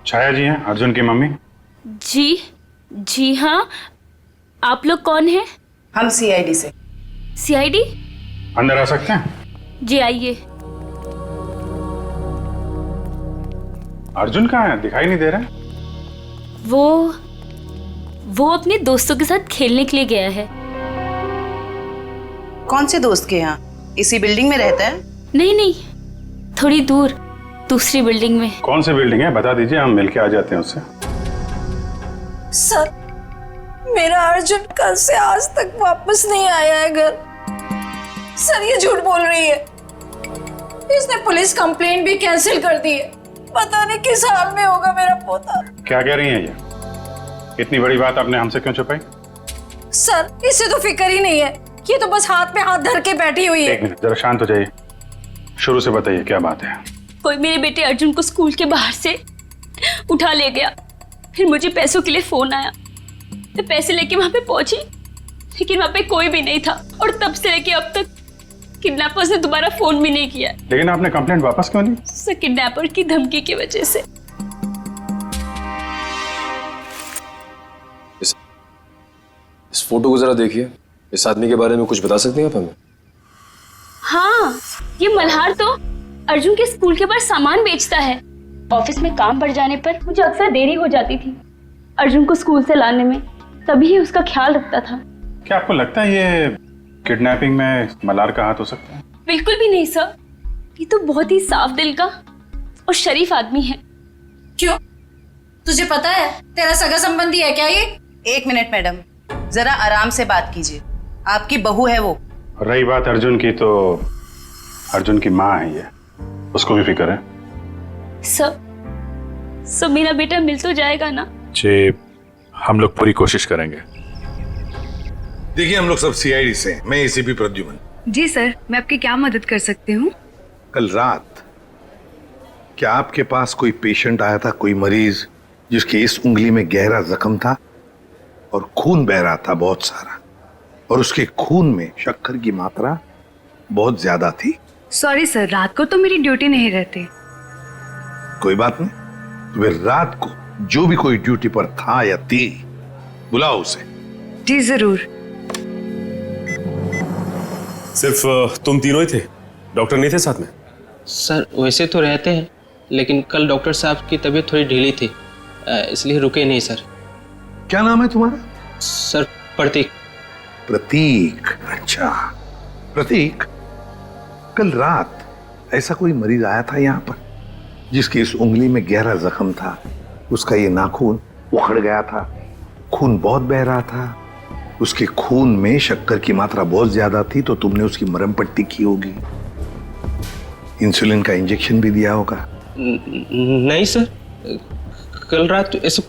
छाया जी हैं, अर्जुन की मम्मी? जी हाँ। आप लोग कौन हैं? हम सीआईडी से। सीआईडी? अंदर आ सकते हैं? जी आइए। अर्जुन कहाँ है, दिखाई नहीं दे रहा है? वो अपने दोस्तों के साथ खेलने के लिए गया है। कौन से दोस्त के यहाँ? इसी बिल्डिंग में रहता है? नहीं, थोड़ी दूर, दूसरी बिल्डिंग में। कौन सी बिल्डिंग है, बता दीजिए, हम मिलके आ जाते हैं उससे। सर, मेरा अर्जुन कल से आज तक वापस नहीं आया है घर। सर ये झूठ बोल रही है, इसने पुलिस कंप्लेंट भी कैंसिल कर दी है। पता नहीं किस हाल में होगा मेरा पोता। क्या कह रही हैं ये? इतनी बड़ी बात आपने हमसे क्यों छुपाई? सर इसे तो फिक्र ही नहीं है, ये तो बस हाथ में हाथ धर के बैठी हुई है। एक मिनट, जरा शांत हो जाइए, शुरू से बताइए क्या बात है। कोई मेरे बेटे अर्जुन को स्कूल के बाहर से उठा ले गया, फिर मुझे पैसों के लिए फोन आया, मैं पैसे लेके वहां पे पहुंची, लेकिन वहां पे कोई भी नहीं था, और तब से लेके अब तक किडनैपर्स ने दोबारा फोन भी नहीं किया। लेकिन आपने कंप्लेंट वापस क्यों ली? सर, किडनैपर की धमकी की वजह से। इस फोटो को जरा देखिए, इस आदमी के बारे में कुछ बता सकते हैं आप हमें? हाँ, ये मल्हार तो अर्जुन के स्कूल के बाहर सामान बेचता है। ऑफिस में काम बढ़ जाने पर मुझे अक्सर देरी हो जाती थी अर्जुन को स्कूल से लाने में, तभी ही उसका ख्याल रखता था। क्या आपको लगता है ये किडनैपिंग में मल्हार का हाथ हो सकता है? बिल्कुल भी नहीं सर, ये तो बहुत ही साफ दिल का और शरीफ आदमी है। क्यों, तुझे पता है तेरा सगा संबंधी है क्या ये? एक मिनट मैडम, जरा आराम से बात कीजिए, आपकी बहू है वो। रही बात अर्जुन की, तो अर्जुन की माँ है ये, उसको भी फिक्र है। सर मेरा बेटा मिल तो जाएगा ना? जी, हम लोग पूरी कोशिश करेंगे। देखिए, हम लोग सब सीआईडी से हैं, मैं एसीपी प्रद्युमन। जी सर, मैं आपकी क्या मदद कर सकती हूँ? कल रात क्या आपके पास कोई पेशेंट आया था, कोई मरीज जिसके इस उंगली में गहरा जख्म था? और खून बह रहा था बहुत सारा, और उसके खून में शक्कर की मात्रा बहुत ज्यादा थी। सॉरी सर, रात को तो मेरी ड्यूटी नहीं रहती। कोई बात नहीं, तुम्हें रात को जो भी कोई ड्यूटी पर था या थी, बुलाओ उसे। जी जरूर। सिर्फ तुम तीनों ही थे, डॉक्टर नहीं थे साथ में? सर वैसे तो रहते हैं, लेकिन कल डॉक्टर साहब की तबीयत थोड़ी ढीली थी, इसलिए रुके नहीं सर। क्या नाम है तुम्हारा? सर प्रतीक। प्रतीक, अच्छा प्रतीक, कल रात ऐसा कोई मरीज आया था यहाँ पर जिसकी इस उंगली में गहरा जख्म था, उसका ये नाखून उखड़ गया था, खून बहुत बह रहा था, उसके खून में शक्कर की मात्रा बहुत ज्यादा थी, तो तुमने उसकी मरहम पट्टी की होगी, इंसुलिन का इंजेक्शन भी दिया होगा। नहीं सर, कल रात ऐसा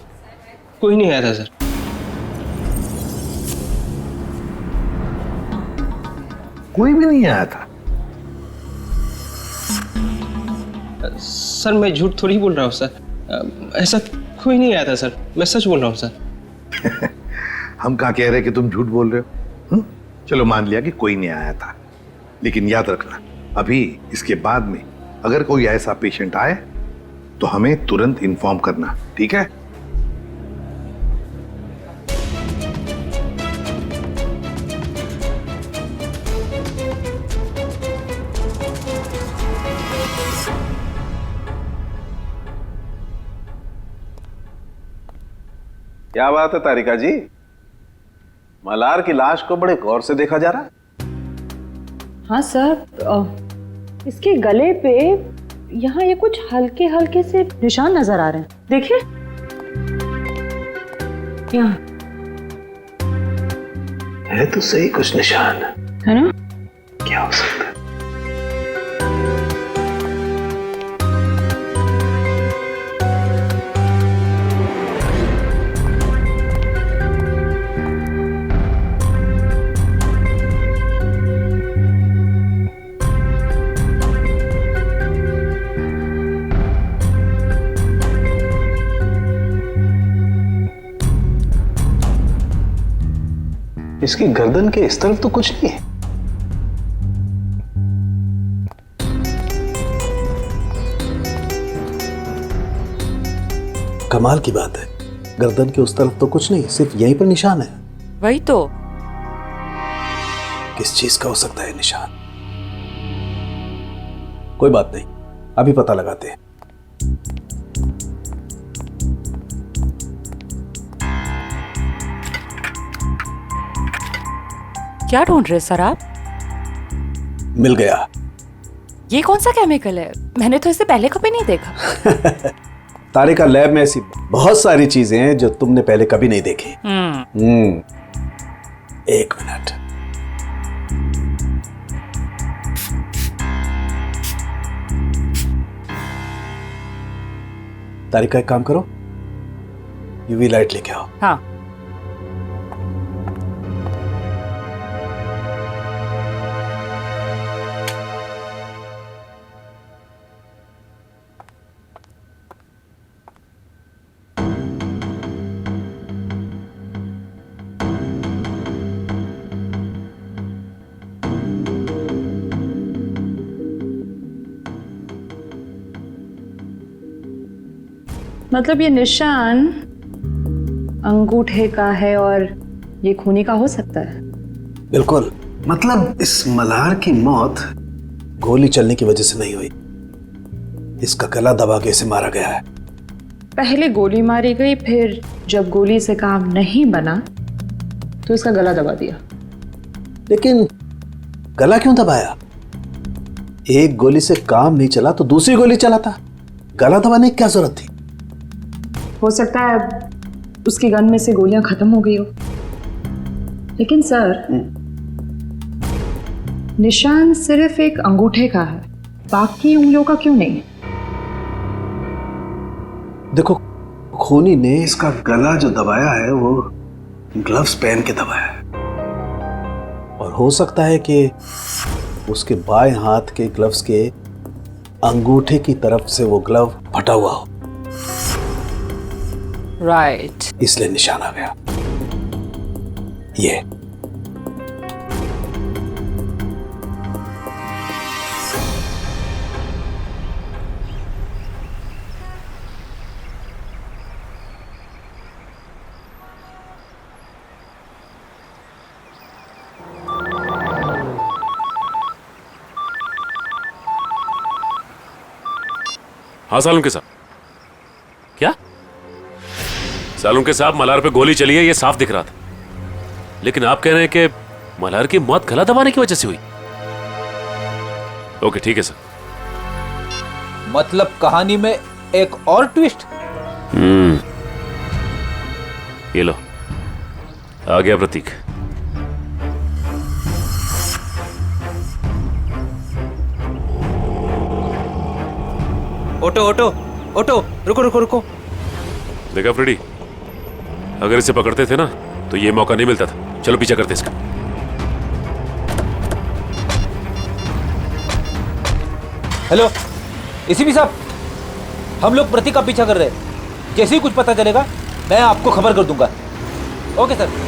कोई नहीं आया था सर। कोई भी नहीं आया था? सर मैं झूठ थोड़ी बोल रहा हूँ सर, ऐसा कोई नहीं आया था सर, मैं सच बोल रहा हूँ सर। हम कहाँ कह रहे कि तुम झूठ बोल रहे हो? चलो मान लिया कि कोई नहीं आया था, लेकिन याद रखना अभी इसके बाद में अगर कोई ऐसा पेशेंट आए तो हमें तुरंत इन्फॉर्म करना, ठीक है? क्या बात है तारिका जी, मलार की लाश को बड़े गौर से देखा जा रहा है। हाँ सर, इसके गले पे यहाँ ये कुछ हल्के हल्के से निशान नजर आ रहे हैं, देखिए यहाँ है तो सही कुछ निशान, है ना? क्या हो सकता है? इसकी गर्दन के इस तरफ तो कुछ नहीं है। कमाल की बात है, गर्दन के उस तरफ तो कुछ नहीं, सिर्फ यहीं पर निशान है। वही तो। किस चीज का हो सकता है निशान? कोई बात नहीं, अभी पता लगाते हैं। क्या ढूंढ रहे सर आप? मिल गया। ये कौन सा केमिकल है? मैंने तो इसे पहले कभी नहीं देखा। तारिका, लैब में ऐसी बहुत सारी चीजें हैं जो तुमने पहले कभी नहीं देखी। एक मिनट। तारिका एक काम करो, यूवी लाइट लेके आओ। हाँ। मतलब ये निशान अंगूठे का है और ये खूनी का हो सकता है? बिल्कुल, मतलब इस मल्हार की मौत गोली चलने की वजह से नहीं हुई, इसका गला दबा के इसे मारा गया है। पहले गोली मारी गई, फिर जब गोली से काम नहीं बना तो इसका गला दबा दिया। लेकिन गला क्यों दबाया? एक गोली से काम नहीं चला तो दूसरी गोली चलाता, गला दबाने की क्या जरूरत थी? हो सकता है उसकी गन में से गोलियां खत्म हो गई हो। लेकिन सर, निशान सिर्फ एक अंगूठे का है, बाकी उंगलियों का क्यों नहीं? देखो, खूनी ने इसका गला जो दबाया है वो ग्लव्स पहन के दबाया है, और हो सकता है कि उसके बाएं हाथ के ग्लव्स के अंगूठे की तरफ से वो ग्लव फटा हुआ हो। राइट। इसलिए निशान आ गया। ये हाँ सालुंके साहब। क्या? सालुंके साहब, मल्हार पे गोली चली है, ये साफ दिख रहा था, लेकिन आप कह रहे हैं कि मल्हार की मौत गला दबाने की वजह से हुई। ओके ठीक है सर। मतलब कहानी में एक और ट्विस्ट। ये लो, आ गया प्रतीक। ऑटो ऑटो ऑटो, रुको रुको रुको। देखा फ्रेडी, अगर इसे पकड़ते थे ना तो ये मौका नहीं मिलता था। चलो पीछा करते इसका। हेलो एसीपी साहब, हम लोग प्रतीक का पीछा कर रहे हैं। जैसे ही कुछ पता चलेगा मैं आपको खबर कर दूंगा। Okay sir.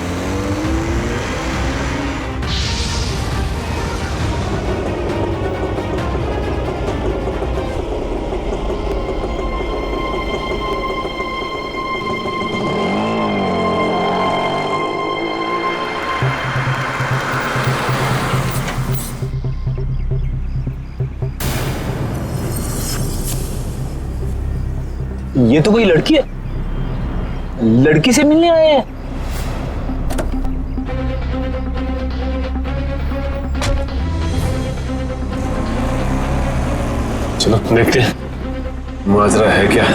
ये तो कोई लड़की है, लड़की से मिलने आए हैं। चलो देखते हैं माजरा है क्या।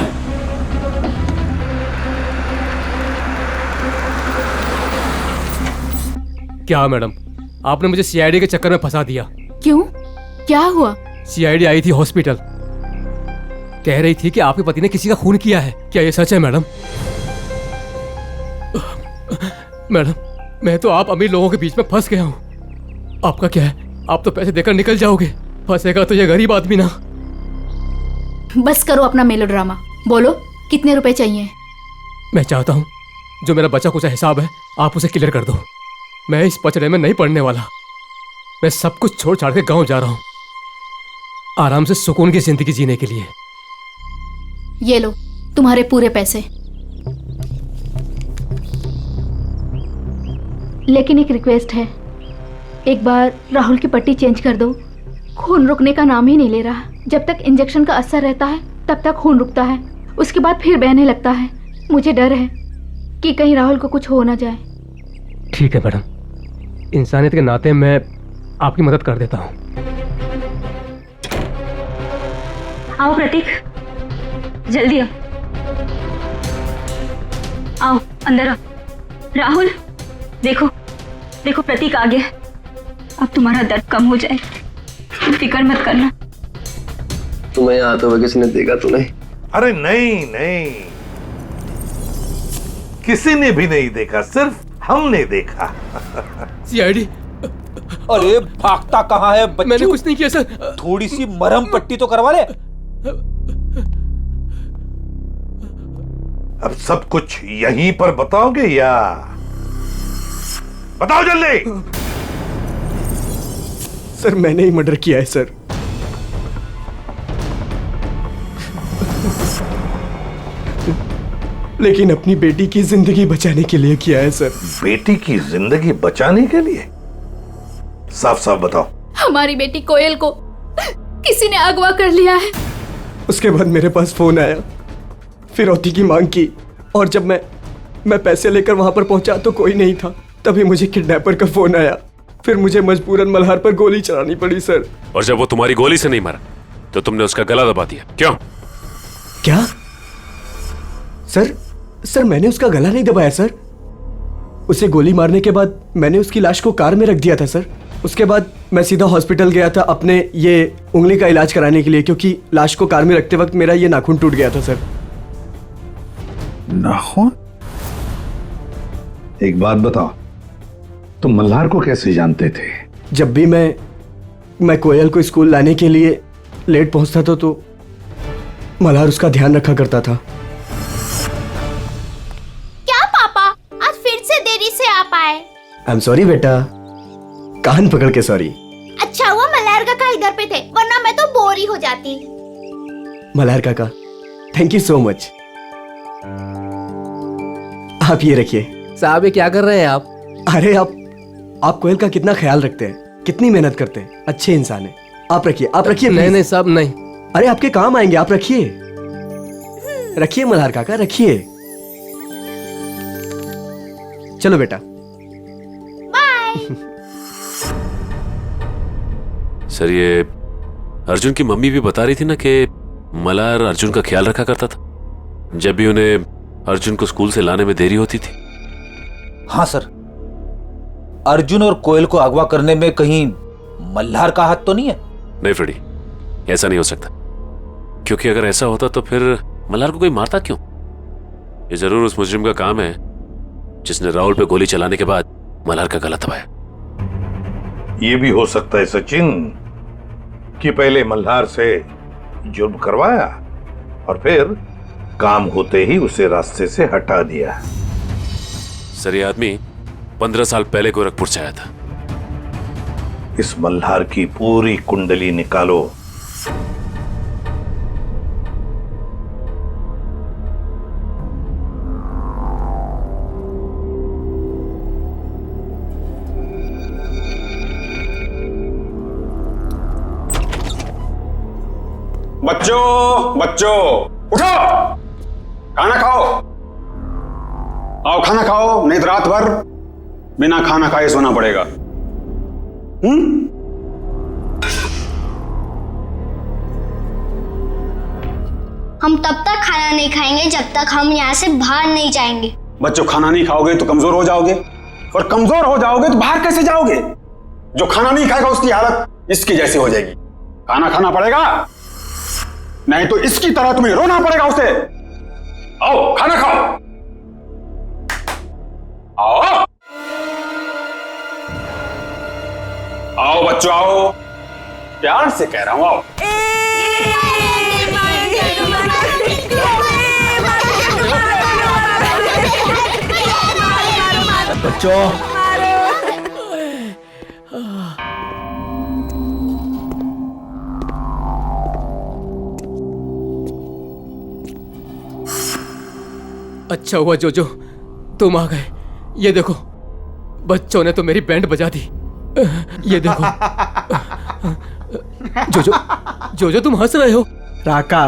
क्या मैडम, आपने मुझे सीआईडी के चक्कर में फंसा दिया। क्यों? क्या हुआ? सीआईडी आई थी हॉस्पिटल, कह रही थी कि आपके पति ने किसी का खून किया है। क्या ये सच है मैडम? मैडम, मैं तो आप अमीर लोगों के बीच में फंस गया हूँ। आपका क्या है, आप तो पैसे देकर निकल जाओगे, फंसेगा तो ये गरीब आदमी ना। बस करो अपना मेलोड्रामा, बोलो कितने रुपए चाहिए? मैं चाहता हूँ जो मेरा बचा कुचा हिसाब है आप उसे क्लियर कर दो। मैं इस पचड़े में नहीं पड़ने वाला। मैं सब कुछ छोड़ छाड़ के गाँव जा रहा हूँ, आराम से सुकून की जिंदगी जीने के लिए। ये लो तुम्हारे पूरे पैसे। लेकिन एक रिक्वेस्ट है, एक बार राहुल की पट्टी चेंज कर दो। खून रुकने का नाम ही नहीं ले रहा। जब तक इंजेक्शन का असर रहता है तब तक खून रुकता है, उसके बाद फिर बहने लगता है। मुझे डर है कि कहीं राहुल को कुछ हो ना जाए। ठीक है मैडम, इंसानियत के नाते मैं आपकी मदद कर देता हूँ। आओ प्रतीक, जल्दी आओ, आओ अंदर आओ। राहुल देखो देखो, प्रतीक आ गया। अब तुम्हारा दर्द कम हो जाए, फिक्र मत करना। तुम्हें यहाँ आते हुए किसी ने देखा तो नहीं? अरे नहीं नहीं, किसी ने भी नहीं देखा, सिर्फ हमने देखा। सीआईडी। अरे भागता कहाँ है बच्चू? मैंने कुछ नहीं किया सर। थोड़ी सी मरहम पट्टी तो करवा ले। अब सब कुछ यहीं पर बताओगे या बताओ जल्दी। सर मैंने ही मर्डर किया है सर। लेकिन अपनी बेटी की जिंदगी बचाने के लिए किया है सर। बेटी की जिंदगी बचाने के लिए? साफ साफ बताओ। हमारी बेटी कोयल को किसी ने अगवा कर लिया है। उसके बाद मेरे पास फोन आया, फिरौती की मांग की, और जब मैं पैसे लेकर वहां पर पहुंचा तो कोई नहीं था। तभी मुझे किडनैपर का फोन आया, फिर मुझे मजबूरन मल्हार पर गोली चलानी पड़ी सर। और जब वो तुम्हारी गोली से नहीं मरा तो तुमने उसका गला दबा दिया, क्यों? क्या सर मैंने उसका गला नहीं दबाया सर। उसे गोली मारने के बाद मैंने उसकी लाश को कार में रख दिया था सर। उसके बाद मैं सीधा हॉस्पिटल गया था अपने ये उंगली का इलाज कराने के लिए, क्योंकि लाश को कार में रखते वक्त मेरा ये नाखून टूट गया था सर। नाखून? एक बात बताओ, तुम मल्हार को कैसे जानते थे? जब भी मैं कोयल को स्कूल लाने के लिए लेट पहुंचता था तो मल्हार उसका ध्यान रखा करता था। क्या पापा, आज फिर से देरी से आ पाए? आई एम सॉरी बेटा, कान पकड़ के सॉरी। अच्छा हुआ मल्हार काका इधर पे थे, वरना मैं तो बोर ही हो जाती। मल्हार काका, थैंक यू सो मच। आप ये रखिए। साहब ये क्या कर रहे हैं आप? अरे आप कोयल का कितना ख्याल रखते हैं, कितनी मेहनत करते हैं, अच्छे इंसान हैं। आप रखिए, आप रखिए। नहीं नहीं साहब नहीं। अरे आपके काम आएंगे, आप रखिए। रखिए मल्हार काका, रखिए। चलो बेटा। सर ये अर्जुन की मम्मी भी बता रही थी ना कि मल्हार अर्जुन का ख्याल रखा करता था जब भी उन्हें अर्जुन को स्कूल से लाने में देरी होती थी। हाँ सर, अर्जुन और कोयल को अगवा करने में कहीं मल्हार का हाथ तो नहीं है? नहीं फ्रेडी, ऐसा नहीं हो सकता, क्योंकि अगर ऐसा होता तो फिर मल्हार को कोई मारता क्यों? ये जरूर उस मुजरिम का काम है जिसने राहुल पे गोली चलाने के बाद मल्हार का गला दबाया। ये भी हो सकता है सचिन कि पहले मल्हार से जुर्म करवाया और फिर काम होते ही उसे रास्ते से हटा दिया। सर ये आदमी 15 साल पहले गोरखपुर से आया था। इस मल्हार की पूरी कुंडली निकालो। बच्चों उठो, खाना खाओ। आओ खाना खाओ, नहीं तो रात भर बिना खाना खाए सोना पड़ेगा। हम तब तक खाना नहीं खाएंगे जब तक हम यहाँ से बाहर नहीं जाएंगे। बच्चों खाना नहीं खाओगे तो कमजोर हो जाओगे, और कमजोर हो जाओगे तो बाहर कैसे जाओगे? जो खाना नहीं खाएगा उसकी हालत इसकी जैसी हो जाएगी। खाना खाना पड़ेगा, नहीं तो इसकी तरह तुम्हें रोना पड़ेगा उसे। आओ खाना खाओ, आओ आओ बच्चों आओ, प्यार से कह रहा हूं आओ। बच्चों अच्छा हुआ जोजो तुम आ गए। ये देखो बच्चों ने तो मेरी बैंड बजा दी। ये देखो जोजो जोजो तुम हंस रहे हो। राका,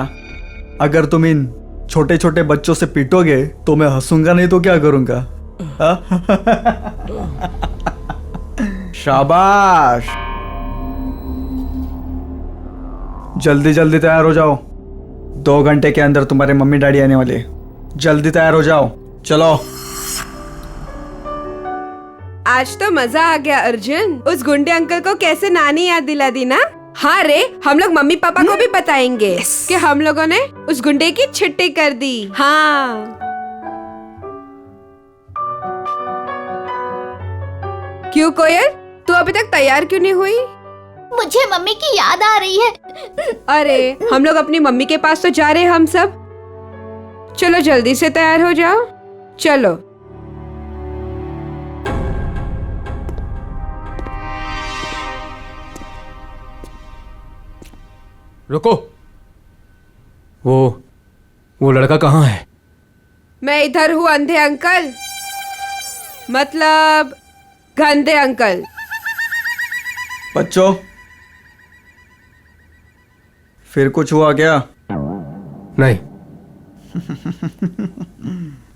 अगर तुम इन छोटे छोटे बच्चों से पीटोगे तो मैं हंसूंगा, नहीं तो क्या करूंगा? शाबाश, जल्दी जल्दी तैयार हो जाओ, 2 घंटे के अंदर तुम्हारे मम्मी डैडी आने वाले। जल्दी तैयार हो जाओ, चलो। आज तो मजा आ गया अर्जुन। उस गुंडे अंकल को कैसे नानी याद दिला दी ना। हाँ रे, हम लोग मम्मी पापा को भी बताएंगे कि हम लोगों ने उस गुंडे की छुट्टी कर दी। हाँ क्यों कोयल, तू अभी तक तैयार क्यों नहीं हुई? मुझे मम्मी की याद आ रही है। अरे हम लोग अपनी मम्मी के पास तो जा रहे हैं हम सब। चलो जल्दी से तैयार हो जाओ, चलो। रुको, वो लड़का कहाँ है? मैं इधर हूँ अंधे अंकल, मतलब गंदे अंकल। बच्चों फिर कुछ हुआ क्या? नहीं।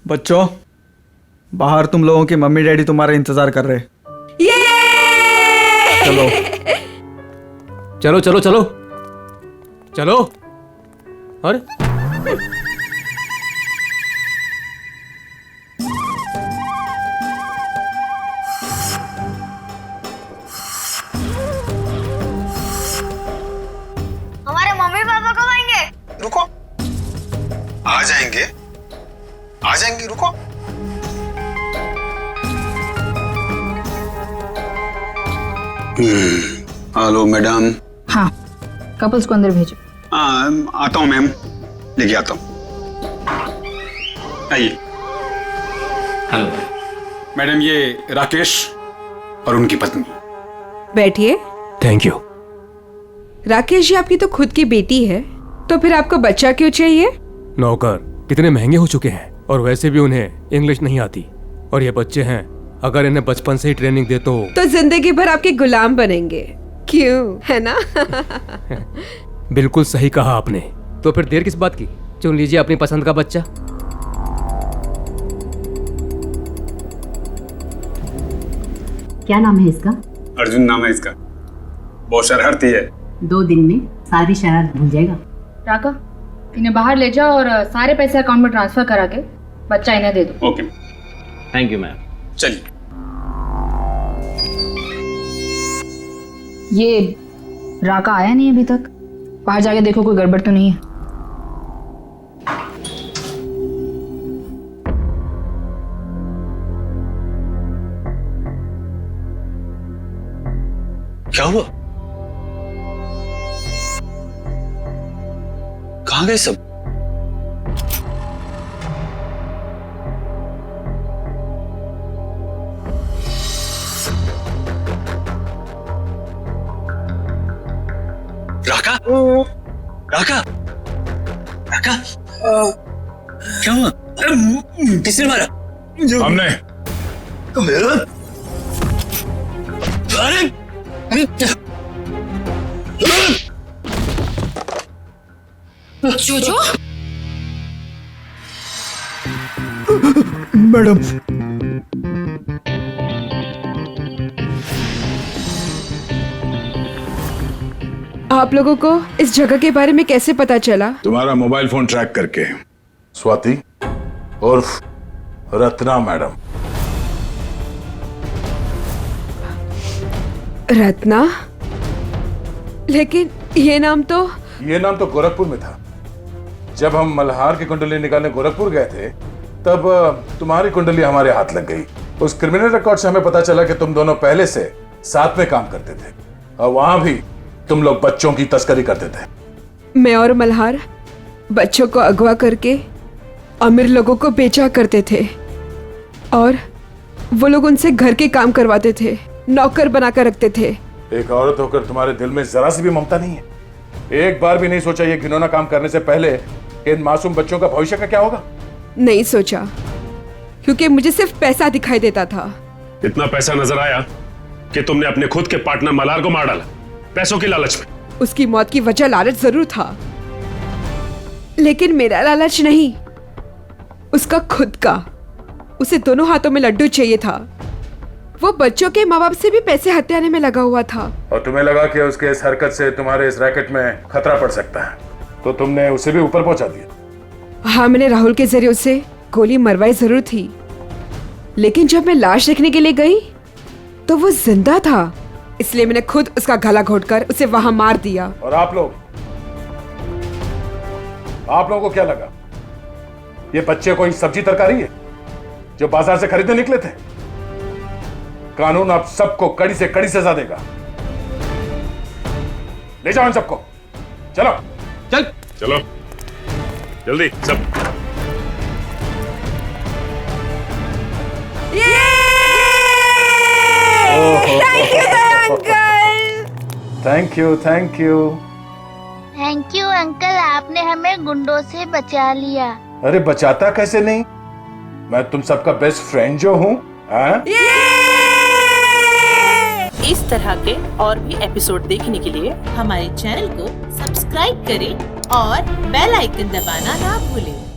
बच्चों बाहर तुम लोगों की मम्मी डैडी तुम्हारा इंतजार कर रहे। चलो चलो चलो चलो चलो। अरे हमारे मम्मी पापा कब आएंगे? रुको, आ जाएंगे आ जाएंगे, रुको। Hello madam. हाँ, कपल्स को अंदर भेजो। आता हूँ मैम, लेके आता हूँ। आइए। हेलो मैडम, ये राकेश और उनकी पत्नी। बैठिए। Thank you. राकेश जी, आपकी तो खुद की बेटी है, तो फिर आपको बच्चा क्यों चाहिए? नौकर कितने महंगे हो चुके हैं और वैसे भी उन्हें इंग्लिश नहीं आती, और ये बच्चे हैं, अगर इन्हें बचपन से ही ट्रेनिंग दे तो जिंदगी भर आपके गुलाम बनेंगे, क्यों, है ना? बिल्कुल सही कहा आपने। तो फिर देर किस बात की, चुन लीजिए अपनी पसंद का बच्चा। क्या नाम है इसका? अर्जुन नाम है इसका। बहुत शरारती है। 2 दिन में सारी शरारत भूल जाएगा। राका, इन्हें बाहर ले जाओ और सारे पैसे अकाउंट में ट्रांसफर करा के बच्चा इन्हें दे दो। Okay, thank you ma'am. चलिए। ये राका आया नहीं अभी तक, बाहर जाके देखो कोई गड़बड़ तो नहीं है। क्या हुआ? कहाँ गए सब? राका? राका? राका? क्या हुआ? किसने मारा? हमने। अरे! जोजो? मैडम, आप लोगों को इस जगह के बारे में कैसे पता चला? तुम्हारा मोबाइल फोन ट्रैक करके। स्वाति उर्फ रत्ना मैडम। रत्ना? लेकिन ये नाम तो गोरखपुर में था। जब हम मल्हार की कुंडली निकालने गोरखपुर गए थे, तब तुम्हारी कुंडली हमारे हाथ लग गई। उस क्रिमिनल रिकॉर्ड से हमें पता चला कि तुम दोनों पहले से साथ में काम करते थे और वहां भी तुम लोग बच्चों की तस्करी करते थे। मैं और मल्हार बच्चों को अगवा करके अमीर लोगों को बेचा करते थे और वो लोग उनसे घर के काम करवाते थे, नौकर बनाकर रखते थे। एक औरत होकर तुम्हारे दिल में जरा सी भी ममता नहीं है? एक बार भी नहीं सोचा ये घिनौना काम करने से पहले कि इन मासूम बच्चों का भविष्य का क्या होगा? नहीं सोचा, क्योंकि मुझे सिर्फ पैसा दिखाई देता था। इतना पैसा नजर आया कि तुमने अपने खुद के पार्टनर मल्हार को मार डाला, पैसों की लालच में। उसकी मौत की वजह लालच जरूर था, लेकिन मेरा लालच नहीं, उसका खुद का। उसे दोनों हाथों में लड्डू चाहिए था। वो बच्चों के माँ बाप से भी पैसे हथियाने में लगा हुआ था। और तुम्हें लगा कि उसके इस हरकत से तुम्हारे इस रैकेट में खतरा पड़ सकता है, तो तुमने उसे भी ऊपर पहुंचा दिया। हाँ, मैंने राहुल के जरिए उसे गोली मरवाई जरूर थी, लेकिन जब मैं लाश देखने के लिए गई तो वो जिंदा था, इसलिए मैंने खुद उसका गला घोटकर उसे वहां मार दिया। और आप लोगों को क्या लगा ये बच्चे कोई सब्जी तरकारी है जो बाजार से खरीदने निकले थे? कानून आप सबको कड़ी से कड़ी सजा देगा। ले जाओ इन सबको, चलो। चलो जल्दी सब। Thank you thank you uncle, आपने हमें गुंडों से बचा लिया। अरे बचाता कैसे नहीं, मैं तुम सबका बेस्ट फ्रेंड जो हूँ। इस तरह के और भी एपिसोड देखने के लिए हमारे चैनल को सब्सक्राइब करें और बेल आइकन दबाना ना भूलें।